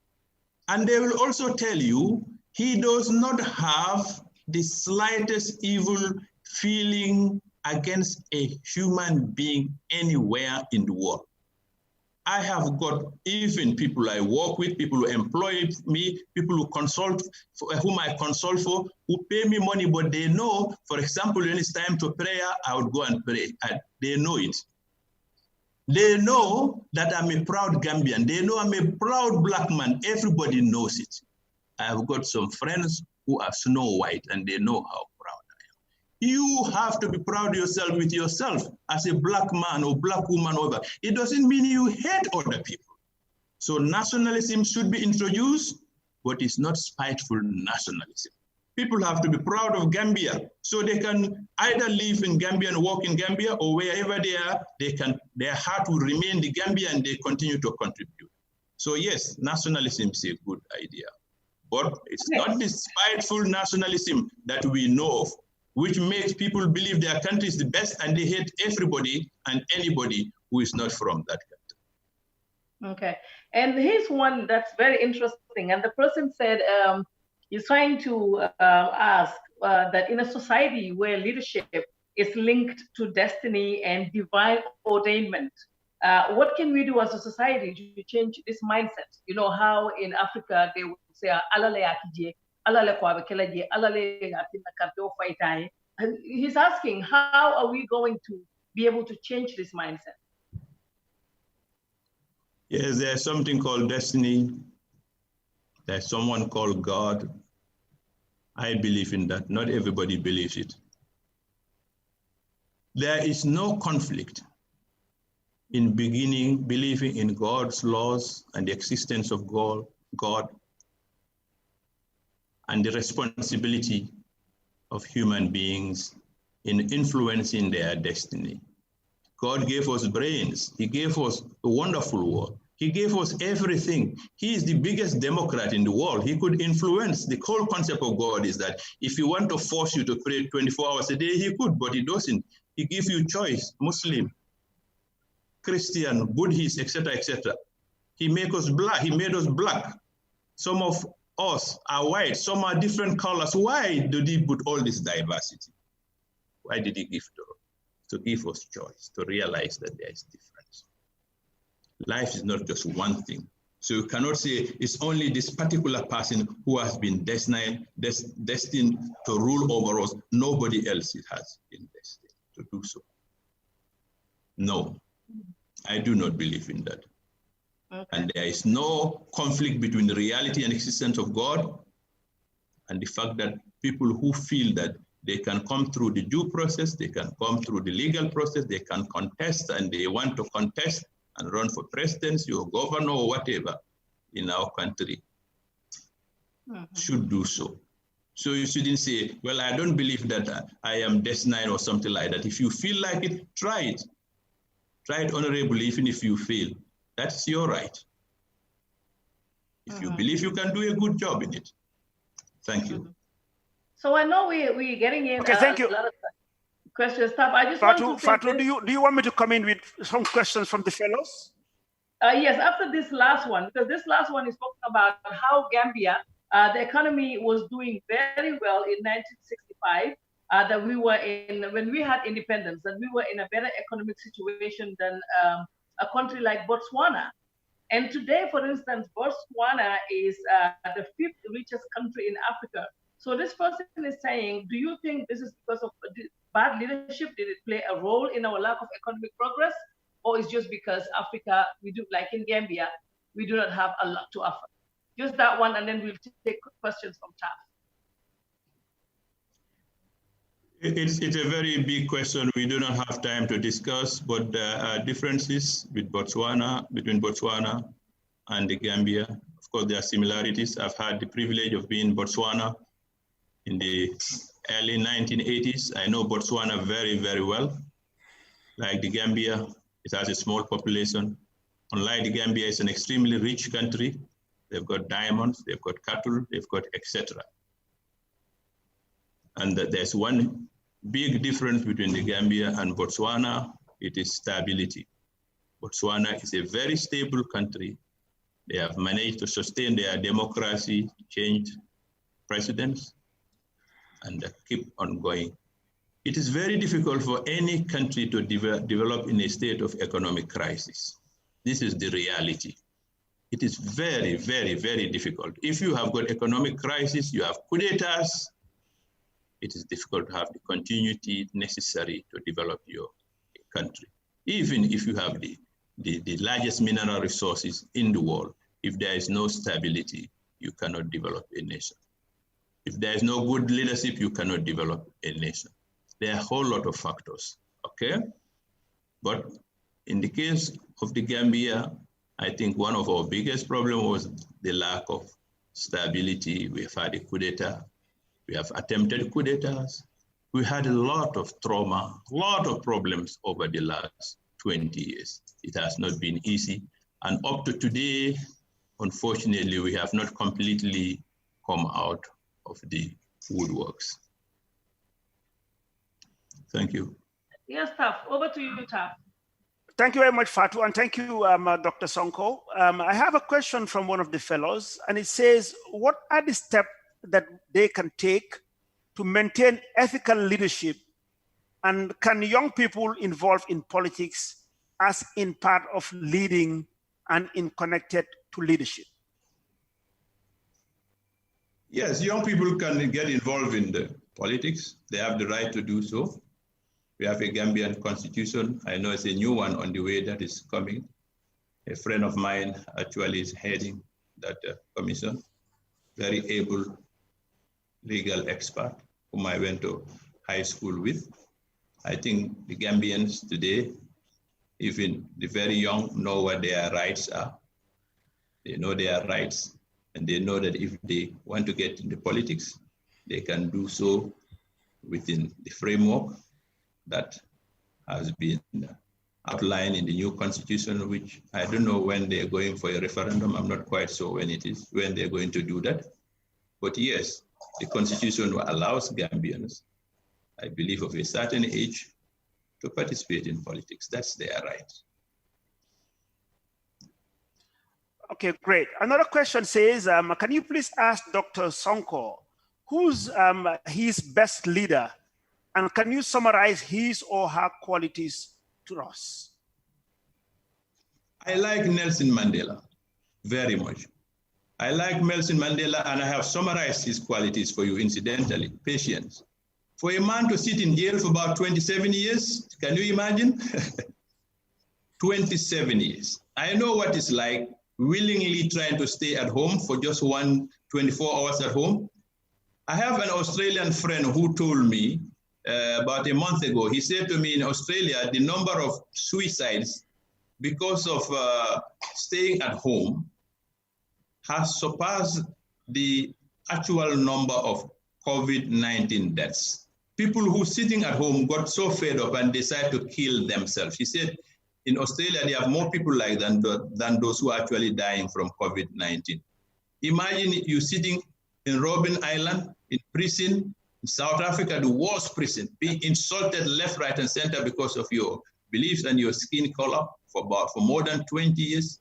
And they will also tell you he does not have the slightest evil feeling against a human being anywhere in the world. I have got even people I work with, people who employ me, people who consult, whom I consult for, who pay me money, but they know, for example, when it's time to prayer, I would go and pray. They know it. They know that I'm a proud Gambian. They know I'm a proud black man. Everybody knows it. I have got some friends who are Snow White, and they know how proud I am. You have to be proud of yourself with yourself as a black man or black woman. Over. It doesn't mean you hate other people. So nationalism should be introduced, but it's not spiteful nationalism. People have to be proud of Gambia, so they can either live in Gambia and work in Gambia, or wherever they are, their heart will remain the Gambia and they continue to contribute. So yes, nationalism is a good idea, but it's not the spiteful nationalism that we know of, which makes people believe their country is the best and they hate everybody and anybody who is not from that country. Okay, and here's one that's very interesting. And the person said, he's trying to ask that in a society where leadership is linked to destiny and divine ordainment, what can we do as a society to change this mindset? You know how in Africa they would say, he's asking, how are we going to be able to change this mindset? Yes, there's something called destiny. There's someone called God. I believe in that. Not everybody believes it. There is no conflict in believing in God's laws and the existence of God and the responsibility of human beings in influencing their destiny. God gave us brains. He gave us a wonderful world. He gave us everything. He is the biggest democrat in the world. He could influence. The whole concept of God is that if he want to force you to pray 24 hours a day, he could, but he doesn't. He gives you choice, Muslim, Christian, Buddhist, etc., etc. He made us black. He made us black. Some of us are white. Some are different colors. Why did he put all this diversity? Why did he give to give us choice, to realize that there is difference? Life is not just one thing. So you cannot say it's only this particular person who has been destined to rule over us. Nobody else has been destined to do so. No, I do not believe in that. Okay. And there is no conflict between the reality and existence of God and the fact that people who feel that they can come through the due process, they can come through the legal process, they can contest, and they want to contest and run for presidency or governor or whatever in our country, should do so. So you shouldn't say, well, I don't believe that I am destined or something like that. If you feel like it, try it. Try it honorably, even if you fail. That's your right. If you believe you can do a good job in it. Thank you. So I know we're getting in thank you. A lot of questions. I just Fatou, do you want me to come in with some questions from the fellows? Yes, after this last one, because this last one is talking about how Gambia, the economy was doing very well in 1965, that we were in, when we had independence, and we were in a better economic situation than a country like Botswana. And today, for instance, Botswana is the 5th richest country in Africa. So this person is saying, do you think this is because of bad leadership? Did it play a role in our lack of economic progress? Or is just because Africa, we do, like in Gambia, we do not have a lot to offer? Just that one, and then we'll take questions from TAF. It's a very big question we do not have time to discuss, but there are differences between Botswana and the Gambia. Of course, there are similarities. I've had the privilege of being in Botswana in the early 1980s. I know Botswana very, very well. Like the Gambia, it has a small population. Unlike the Gambia, it's an extremely rich country. They've got diamonds, they've got cattle, they've got etc. And there's one big difference between the Gambia and Botswana. It is stability. Botswana is a very stable country. They have managed to sustain their democracy, change presidents, and keep on going. It is very difficult for any country to develop in a state of economic crisis. This is the reality. It is very, very, very difficult. If you have got economic crisis, you have coup d'etats, it is difficult to have the continuity necessary to develop your country. Even if you have the largest mineral resources in the world, if there is no stability, you cannot develop a nation. If there is no good leadership, you cannot develop a nation. There are a whole lot of factors, okay? But in the case of the Gambia, I think one of our biggest problems was the lack of stability. We've had a coup d'etat. We have attempted coup d'etats. We had a lot of trauma, a lot of problems over the last 20 years. It has not been easy. And up to today, unfortunately, we have not completely come out of the woodworks. Thank you. Yes, TAF. Over to you, TAF. Thank you very much, Fatu, and thank you, Dr. Sonko. I have a question from one of the fellows, and it says, what are the steps that they can take to maintain ethical leadership, and can young people involved in politics as in part of leading and in connected to leadership? Yes, young people can get involved in the politics. They have the right to do so. We have a Gambian constitution. I know it's a new one on the way that is coming. A friend of mine actually is heading that commission, very able legal expert whom I went to high school with. I think the Gambians today, even the very young, know what their rights are. They know their rights, and they know that if they want to get into politics, they can do so within the framework that has been outlined in the new constitution, which I don't know when they're going for a referendum. I'm not quite sure when it is, when they're going to do that. But yes, the constitution allows Gambians, I believe of a certain age, to participate in politics. That's their right. Okay, great. Another question says, can you please ask Dr. Sonko, who's his best leader? And can you summarize his or her qualities to us? I like Nelson Mandela very much. I like Nelson Mandela, and I have summarized his qualities for you incidentally. Patience. For a man to sit in jail for about 27 years, can you imagine? 27 years. I know what it's like willingly trying to stay at home for just 24 hours at home. I have an Australian friend who told me about a month ago, he said to me, in Australia, the number of suicides because of staying at home has surpassed the actual number of COVID-19 deaths. People who sitting at home got so fed up and decided to kill themselves. He said, in Australia, they have more people like than those who are actually dying from COVID-19. Imagine you sitting in Robben Island, in prison, in South Africa, the worst prison, being insulted left, right, and center because of your beliefs and your skin color for more than 20 years.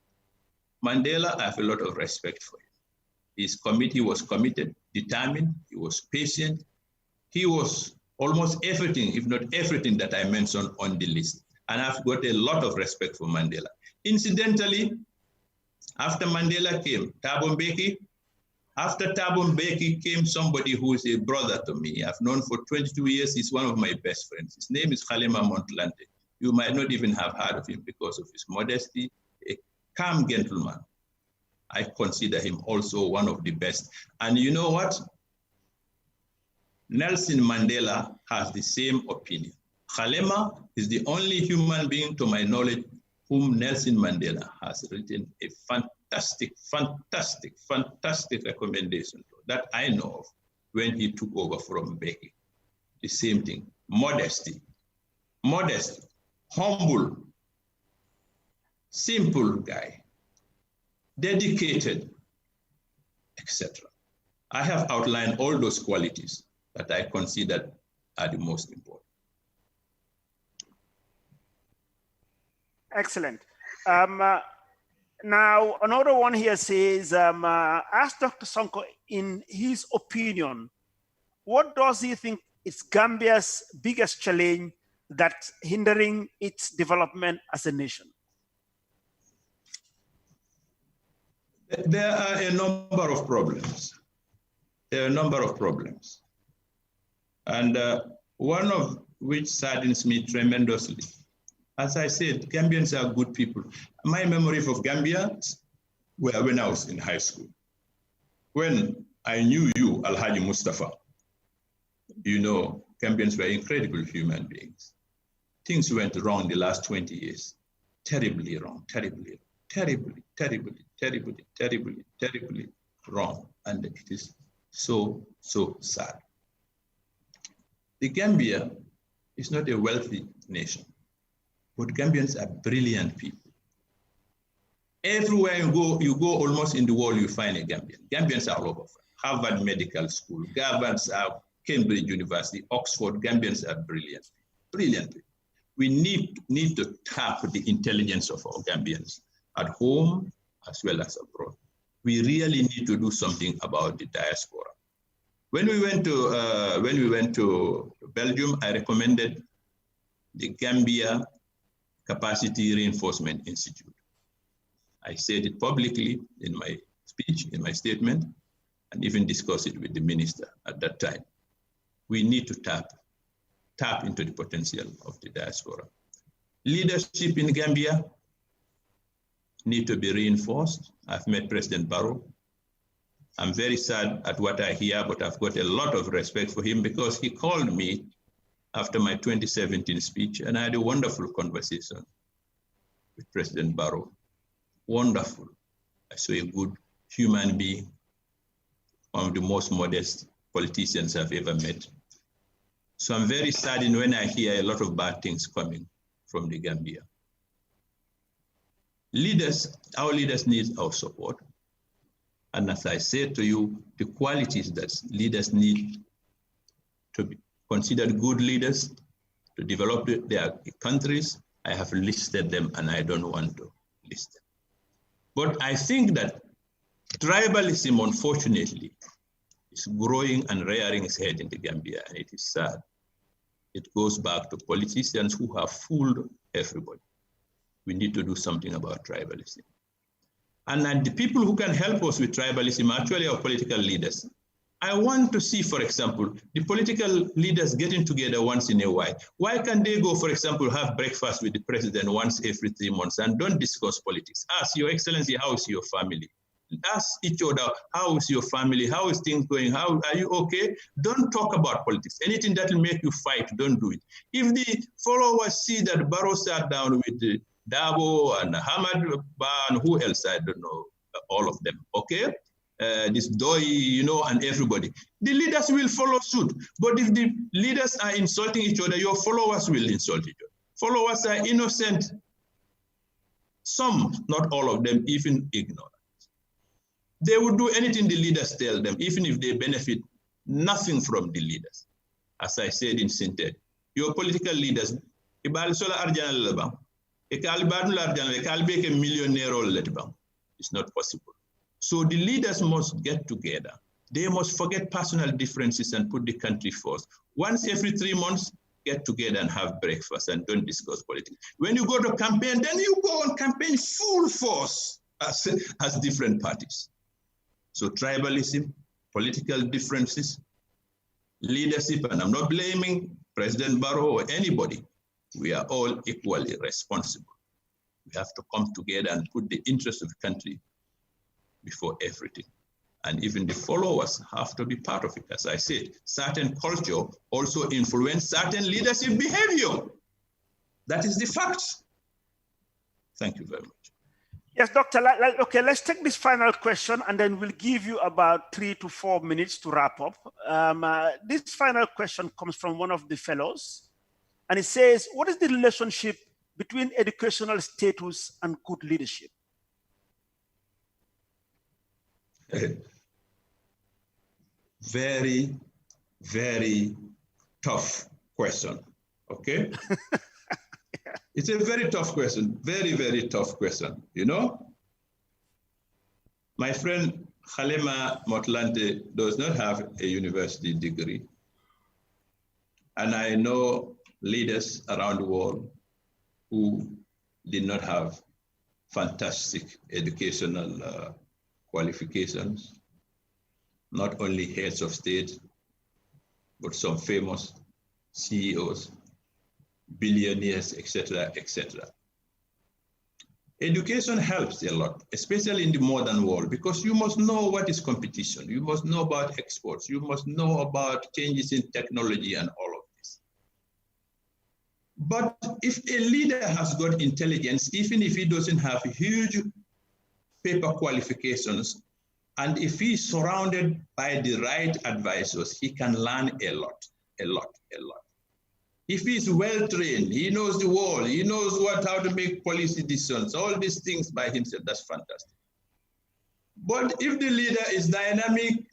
Mandela, I have a lot of respect for him. He was committed, determined, he was patient. He was almost everything, if not everything that I mentioned on the list. And I've got a lot of respect for Mandela. Incidentally, after Mandela came Thabo Mbeki. After Thabo Mbeki came somebody who is a brother to me. I've known for 22 years. He's one of my best friends. His name is Khalema Motlanthe. You might not even have heard of him because of his modesty, a calm gentleman. I consider him also one of the best. And you know what? Nelson Mandela has the same opinion. Khalema is the only human being, to my knowledge, whom Nelson Mandela has written a fantastic recommendation that I know of when he took over from Becky. The same thing, modesty, humble, simple guy, dedicated, etc. I have outlined all those qualities that I consider are the most important. Excellent. Now, another one here says, ask Dr. Sonko, in his opinion, what does he think is Gambia's biggest challenge that's hindering its development as a nation? There are a number of problems. And one of which saddens me tremendously. As I said, Gambians are good people. My memory of Gambia were when I was in high school. When I knew you, Alhaji Mustafa, you know, Gambians were incredible human beings. Things went wrong the last 20 years. Terribly wrong, terribly wrong. And it is so sad. The Gambia is not a wealthy nation, but Gambians are brilliant people. Everywhere you go almost in the world, you find a Gambian. Gambians are all over. Harvard Medical School, Gambians are Cambridge University, Oxford. Gambians are brilliant people. We need to tap the intelligence of our Gambians at home as well as abroad. We really need to do something about the diaspora. When we went to Belgium, I recommended the Gambia Capacity Reinforcement Institute. I said it publicly in my speech, in my statement, and even discussed it with the minister at that time. We need to tap into the potential of the diaspora. Leadership in Gambia need to be reinforced. I've met President Barrow. I'm very sad at what I hear, but I've got a lot of respect for him because he called me after my 2017 speech, and I had a wonderful conversation with President Barrow. Wonderful. I saw a good human being, one of the most modest politicians I've ever met. So I'm very saddened when I hear a lot of bad things coming from the Gambia. Our leaders need our support. And as I said to you, the qualities that leaders need to be considered good leaders to develop their countries, I have listed them and I don't want to list them. But I think that tribalism, unfortunately, is growing and rearing its head in the Gambia, and it is sad. It goes back to politicians who have fooled everybody. We need to do something about tribalism. And the people who can help us with tribalism are actually our political leaders. I want to see, for example, the political leaders getting together once in a while. Why can't they go, for example, have breakfast with the president once every 3 months and don't discuss politics? Ask, Your Excellency, how is your family? Ask each other, how is your family? How is things going? How are you okay? Don't talk about politics. Anything that will make you fight, don't do it. If the followers see that Barrow sat down with Dabo and Hamad Ba and who else, I don't know, all of them, okay? This Doi, you know, and everybody. The leaders will follow suit. But if the leaders are insulting each other, your followers will insult each other. Followers are innocent. Some, not all of them, even ignorant. They will do anything the leaders tell them, even if they benefit nothing from the leaders. As I said in Sintet, your political leaders, it's not possible. So the leaders must get together. They must forget personal differences and put the country first. Once every 3 months, get together and have breakfast and don't discuss politics. When you go to campaign, then you go on campaign full force as different parties. So tribalism, political differences, leadership, and I'm not blaming President Barrow or anybody. We are all equally responsible. We have to come together and put the interest of the country before everything. And even the followers have to be part of it. As I said, certain culture also influence certain leadership behavior. That is the fact. Thank you very much. Yes, Doctor. Okay, let's take this final question, and then we'll give you about 3 to 4 minutes to wrap up. This final question comes from one of the fellows, and it says, what is the relationship between educational status and good leadership? Very, very tough question, okay? It's a very tough question, very, very tough question, you know? My friend Khalema Motlante does not have a university degree. And I know leaders around the world who did not have fantastic educational qualifications, not only heads of state, but some famous CEOs, billionaires, etc., etc. Education helps a lot, especially in the modern world, because you must know what is competition. You must know about exports. You must know about changes in technology and all of this. But if a leader has got intelligence, even if he doesn't have huge paper qualifications, and if he's surrounded by the right advisors, he can learn a lot, a lot, a lot. If he's well-trained, he knows the world, he knows how to make policy decisions, all these things by himself, that's fantastic. But if the leader is dynamic,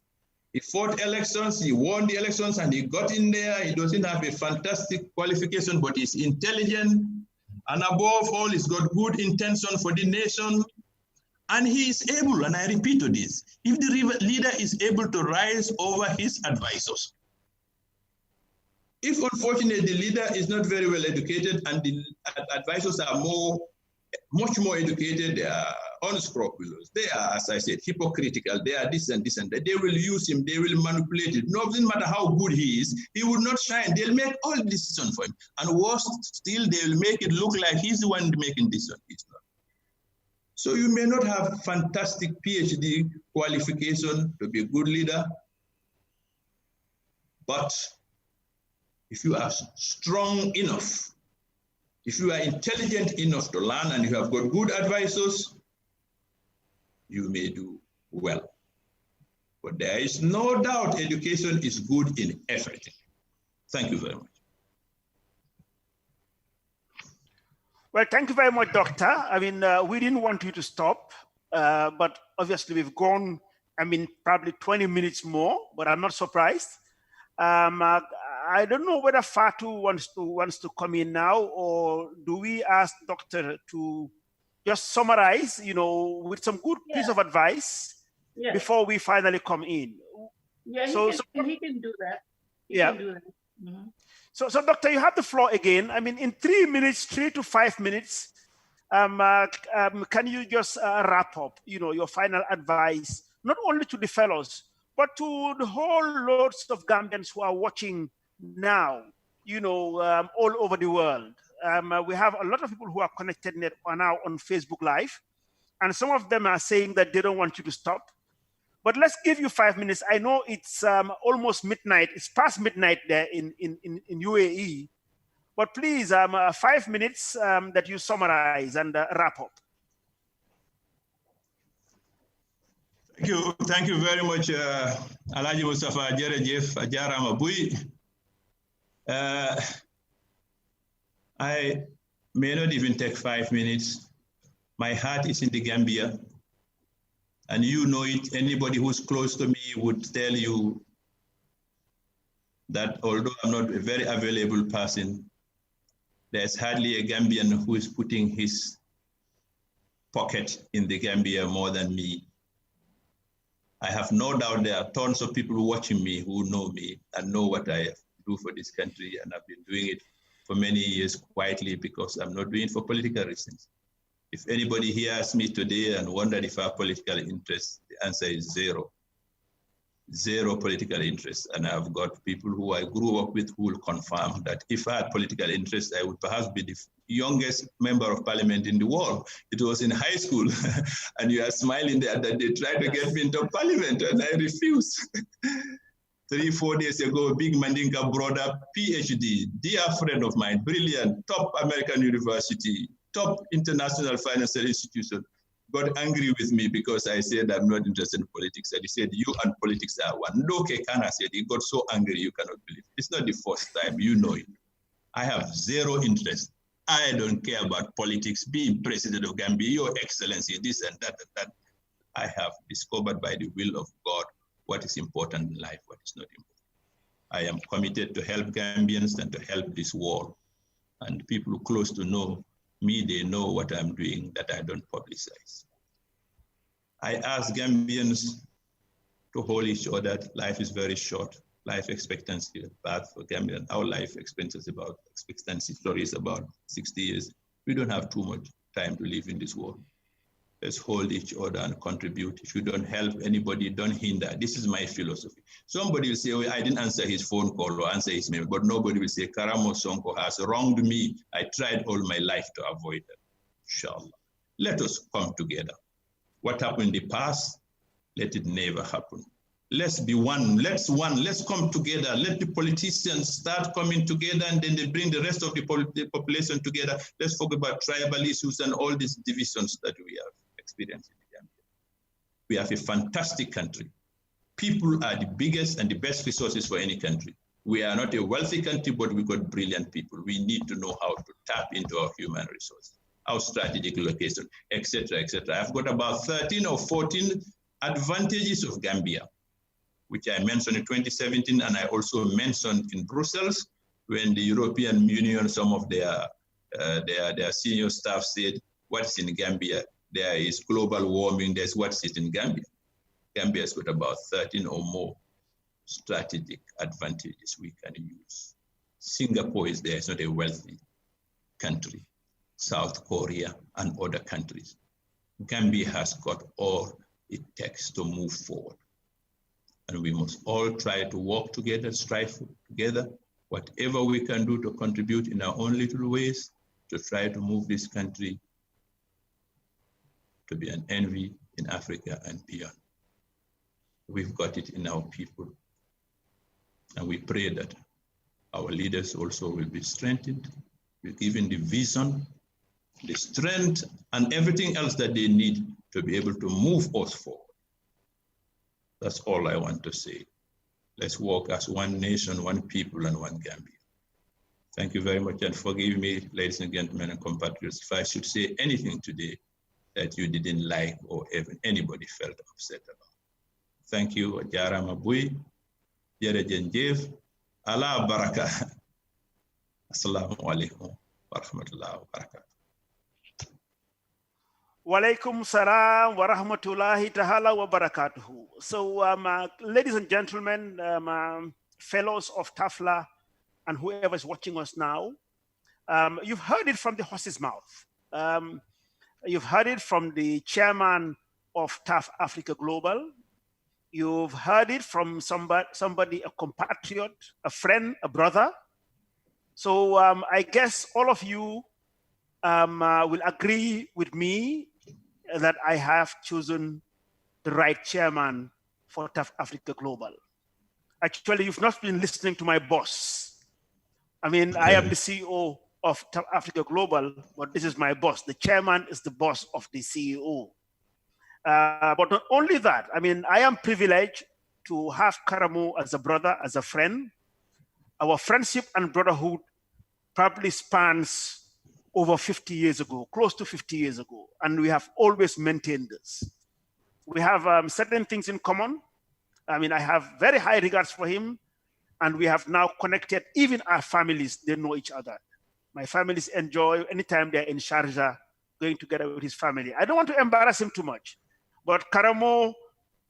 he fought elections, he won the elections, and he got in there, he doesn't have a fantastic qualification, but he's intelligent, and above all, he's got good intention for the nation, and he is able, and I repeat to this, if the leader is able to rise over his advisors, if unfortunately the leader is not very well educated and the advisors are much more educated, they are unscrupulous, they are, as I said, hypocritical, they are this and this and that, they will use him, they will manipulate it. No, doesn't matter how good he is, he will not shine. They'll make all the decisions for him. And worse still, they will make it look like he's the one making decisions. He's not. So you may not have fantastic PhD qualification to be a good leader, but if you are strong enough, if you are intelligent enough to learn and you have got good advisors, you may do well. But there is no doubt education is good in everything. Thank you very much. Well, thank you very much, Doctor. I mean, we didn't want you to stop, but obviously we've gone, I mean, probably 20 minutes more, but I'm not surprised. I don't know whether Fatu wants to come in now, or do we ask Doctor to just summarize, you know, with some good piece of advice before we finally come in? Yeah, he can do that. He can do that. Mm-hmm. So, Doctor, you have the floor again. I mean, in 3 minutes, 3 to 5 minutes, can you just wrap up, you know, your final advice, not only to the fellows, but to the whole loads of Gambians who are watching now, you know, all over the world. We have a lot of people who are connected now on Facebook Live, and some of them are saying that they don't want you to stop. But let's give you 5 minutes. I know it's almost midnight. It's past midnight there in UAE. But please, 5 minutes that you summarize and wrap up. Thank you very much, Alhaji Mustafa Jerejef Ajarama Bui. I may not even take 5 minutes. My heart is in the Gambia. And you know it, anybody who's close to me would tell you that although I'm not a very available person, there's hardly a Gambian who is putting his pocket in the Gambia more than me. I have no doubt there are tons of people watching me who know me and know what I do for this country, and I've been doing it for many years quietly because I'm not doing it for political reasons. If anybody hears me today and wondered if I have political interests, the answer is zero. zero political interest. And I've got people who I grew up with who will confirm that if I had political interest, I would perhaps be the youngest member of parliament in the world. It was in high school, and you are smiling there that they tried to get me into parliament, and I refused. 3-4 days ago, Big Mandinka brought up PhD, dear friend of mine, brilliant, top American university, top international financial institution, got angry with me because I said I'm not interested in politics. And he said, you and politics are one. Loke Kana said, he got so angry you cannot believe. It's not the first time, you know it. I have zero interest. I don't care about politics, being president of Gambia, your excellency, this and that and that. I have discovered by the will of God what is important in life, what is not important. I am committed to help Gambians and to help this world. And people close to know me, they know what I'm doing that I don't publicize. I ask Gambians to hold each other. Life is very short. Life expectancy is bad for Gambians. Our life expectancy story is about 60 years. We don't have too much time to live in this world. Let's hold each other and contribute. If you don't help anybody, don't hinder. This is my philosophy. Somebody will say, oh, I didn't answer his phone call or answer his mail, but nobody will say, Karamo Sonko has wronged me. I tried all my life to avoid that. Inshallah. Let us come together. What happened in the past, let it never happen. Let's be one. Let's come together. Let the politicians start coming together, and then they bring the rest of the population together. Let's forget about tribal issues and all these divisions that we have experienced in Gambia. We have a fantastic country. People are the biggest and the best resources for any country. We are not a wealthy country, but we've got brilliant people. We need to know how to tap into our human resources, our strategic location, etc., etc. I've got about 13 or 14 advantages of Gambia, which I mentioned in 2017, and I also mentioned in Brussels when the European Union, some of their senior staff said, what's in Gambia? There is global warming, there's what's it in Gambia. Gambia has got about 13 or more strategic advantages we can use. Singapore is there, it's not a wealthy country. South Korea and other countries. Gambia has got all it takes to move forward. And we must all try to work together, strive together, whatever we can do to contribute in our own little ways to try to move this country to be an envy in Africa and beyond. We've got it in our people. And we pray that our leaders also will be strengthened, we're given the vision, the strength, and everything else that they need to be able to move us forward. That's all I want to say. Let's work as one nation, one people, and one Gambia. Thank you very much, and forgive me, ladies and gentlemen and compatriots, if I should say anything today that you didn't like or even anybody felt upset about. Thank you, Jara Mabui, Jere Jenjev, Allah Baraka. Assalamu alaikum wa rahmatullahi wa barakatuh. Walaikum salam wa rahmatullahi ta'ala wa barakatuhu. So, ladies and gentlemen, fellows of TAFLA, and whoever is watching us now, you've heard it from the horse's mouth. You've heard it from the chairman of TAF Africa Global. You've heard it from somebody, a compatriot, a friend, a brother. So I guess all of you will agree with me that I have chosen the right chairman for TAF Africa Global. Actually, you've not been listening to my boss. I mean, I am the CEO of TAF Africa Global, but this is my boss. The chairman is the boss of the CEO. But not only that, I mean, I am privileged to have Karamo as a brother, as a friend. Our friendship and brotherhood probably spans over 50 years ago, close to 50 years ago. And we have always maintained this. We have certain things in common. I mean, I have very high regards for him. And we have now connected, even our families, they know each other. My families enjoy anytime they're in Sharjah, going together with his family. I don't want to embarrass him too much, but Karamo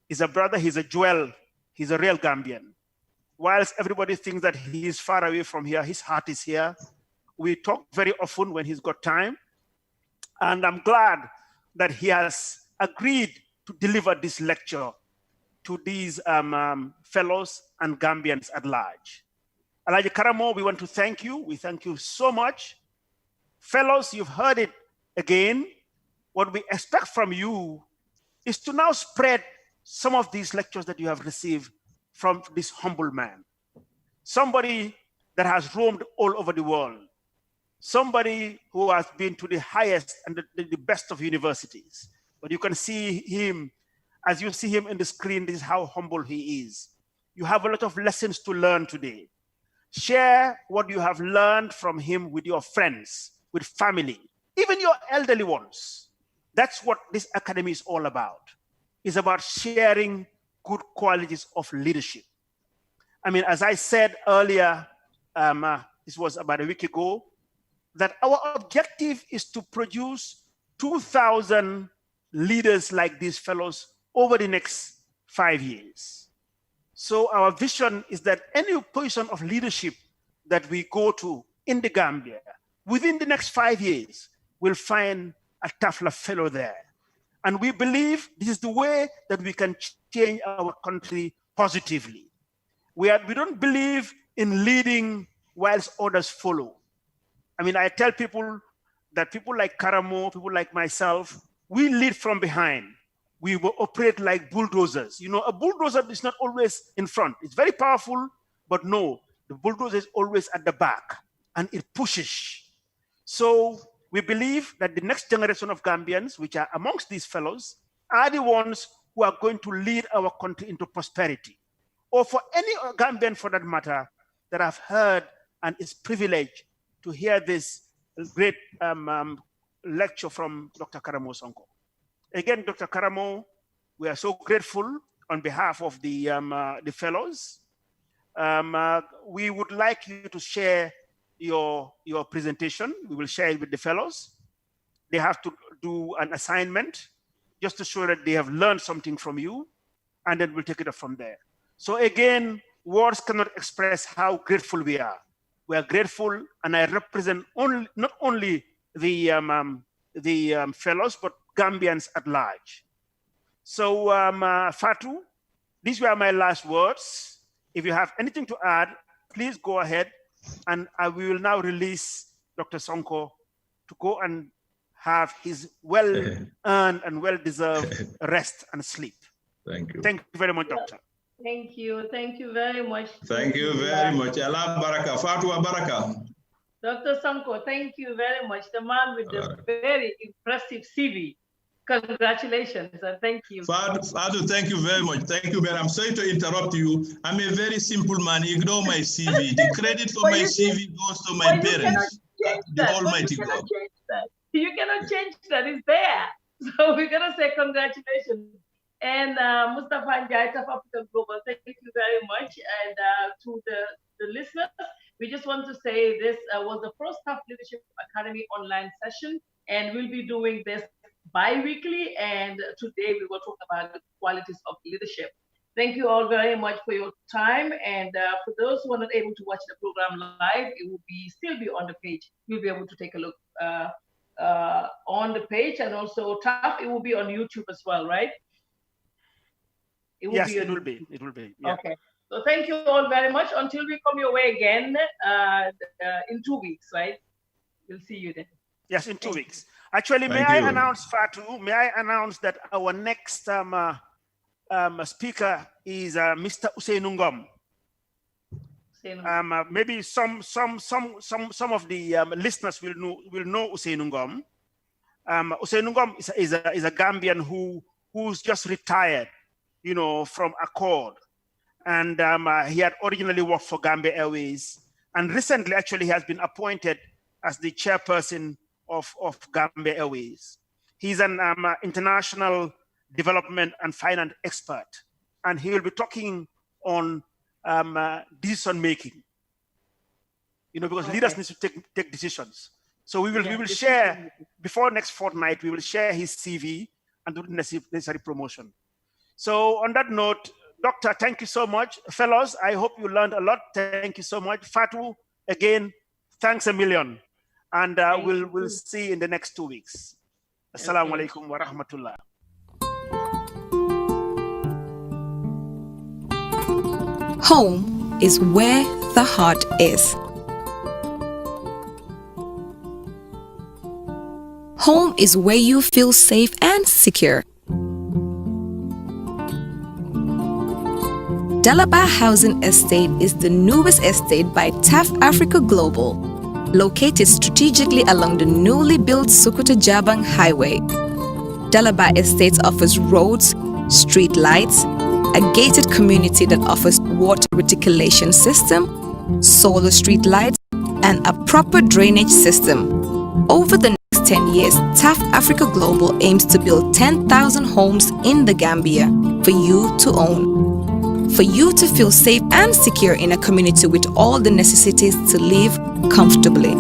is a brother, he's a jewel, he's a real Gambian. Whilst everybody thinks that he is far away from here, his heart is here. We talk very often when he's got time. And I'm glad that he has agreed to deliver this lecture to these fellows and Gambians at large. Alaji Karamo, we want to thank you. We thank you so much. Fellows, you've heard it again. What we expect from you is to now spread some of these lectures that you have received from this humble man. Somebody that has roamed all over the world. Somebody who has been to the highest and the best of universities. But you can see him, as you see him in the screen, this is how humble he is. You have a lot of lessons to learn today. Share what you have learned from him with your friends, with family, even your elderly ones. That's what this academy is all about. It's about sharing good qualities of leadership. I mean, as I said earlier, this was about a week ago, that our objective is to produce 2,000 leaders like these fellows over the next 5 years. So our vision is that any position of leadership that we go to in the Gambia, within the next 5 years, we'll find a TAF fellow there. And we believe this is the way that we can change our country positively. We don't believe in leading whilst others follow. I mean, I tell people that people like Karamo, people like myself, we lead from behind. We will operate like bulldozers. You know, a bulldozer is not always in front. It's very powerful, but no, the bulldozer is always at the back and it pushes. So we believe that the next generation of Gambians, which are amongst these fellows, are the ones who are going to lead our country into prosperity. Or for any Gambian, for that matter, that I've heard and is privileged to hear this great lecture from Dr. Karamo Sonko. Again, Dr. Karamo, we are so grateful on behalf of the fellows. We would like you to share your presentation. We will share it with the fellows. They have to do an assignment just to show that they have learned something from you, and then we'll take it up from there. So again, words cannot express how grateful we are. We are grateful, and I represent not only the fellows, but Gambians at large. So Fatu, these were my last words. If you have anything to add, please go ahead, and we will now release Dr. Sonko to go and have his well-earned and well-deserved rest and sleep. Thank you. Thank you very much, Doctor. Thank you. Thank you very much. Thank you very much. Allah Baraka. Fatwa Baraka. Dr. Sonko, thank you very much. The man with the very impressive CV. Congratulations and thank you. Fadu, thank you very much. Thank you very much. I'm sorry to interrupt you. I'm a very simple man. Ignore my CV. The credit for my CV goes to my parents. The Almighty God. You cannot change that. It's there. So we're going to say congratulations. And Mustafa Njai, TAF African Global, thank you very much. And to the listeners, we just want to say this was the first TAF Leadership Academy online session, and we'll be doing this bi-weekly. And today we will talk about the qualities of leadership. Thank you all very much for your time. And for those who are not able to watch the program live, it will still be on the page. You'll be able to take a look on the page, and also TAF, it will be on YouTube as well, right? Yes, it will be. It will be. Yeah. Okay. So thank you all very much. Until we come your way again in 2 weeks, right? We'll see you then. Yes, in 2 weeks. Actually, may I announce, Fatu, may I announce that our next speaker is Mr. Usainungom. Maybe some of the listeners will know Usainungom. Usainungom is a Gambian who's just retired, you know, from Accord, and he had originally worked for Gambia Airways, and recently, actually, he has been appointed as the chairperson of Gambia Airways. He's an international development and finance expert, and he will be talking on decision making. You know, because leaders need to take decisions. So we will share before next fortnight. We will share his CV and do the necessary promotion. So on that note, Doctor, thank you so much. Fellows, I hope you learned a lot. Thank you so much. Fatu, again, thanks a million. And we'll see you in the next 2 weeks. Assalamu alaikum wa rahmatullah. Home is where the heart is. Home is where you feel safe and secure. Dalaba Housing Estate is the newest estate by TAF Africa Global, located strategically along the newly built Sokoto-Jabang Highway. Dalaba Estates offers roads, street lights, a gated community that offers water reticulation system, solar street lights, and a proper drainage system. Over the next 10 years, TAF Africa Global aims to build 10,000 homes in the Gambia for you to own. For you to feel safe and secure in a community with all the necessities to live comfortably.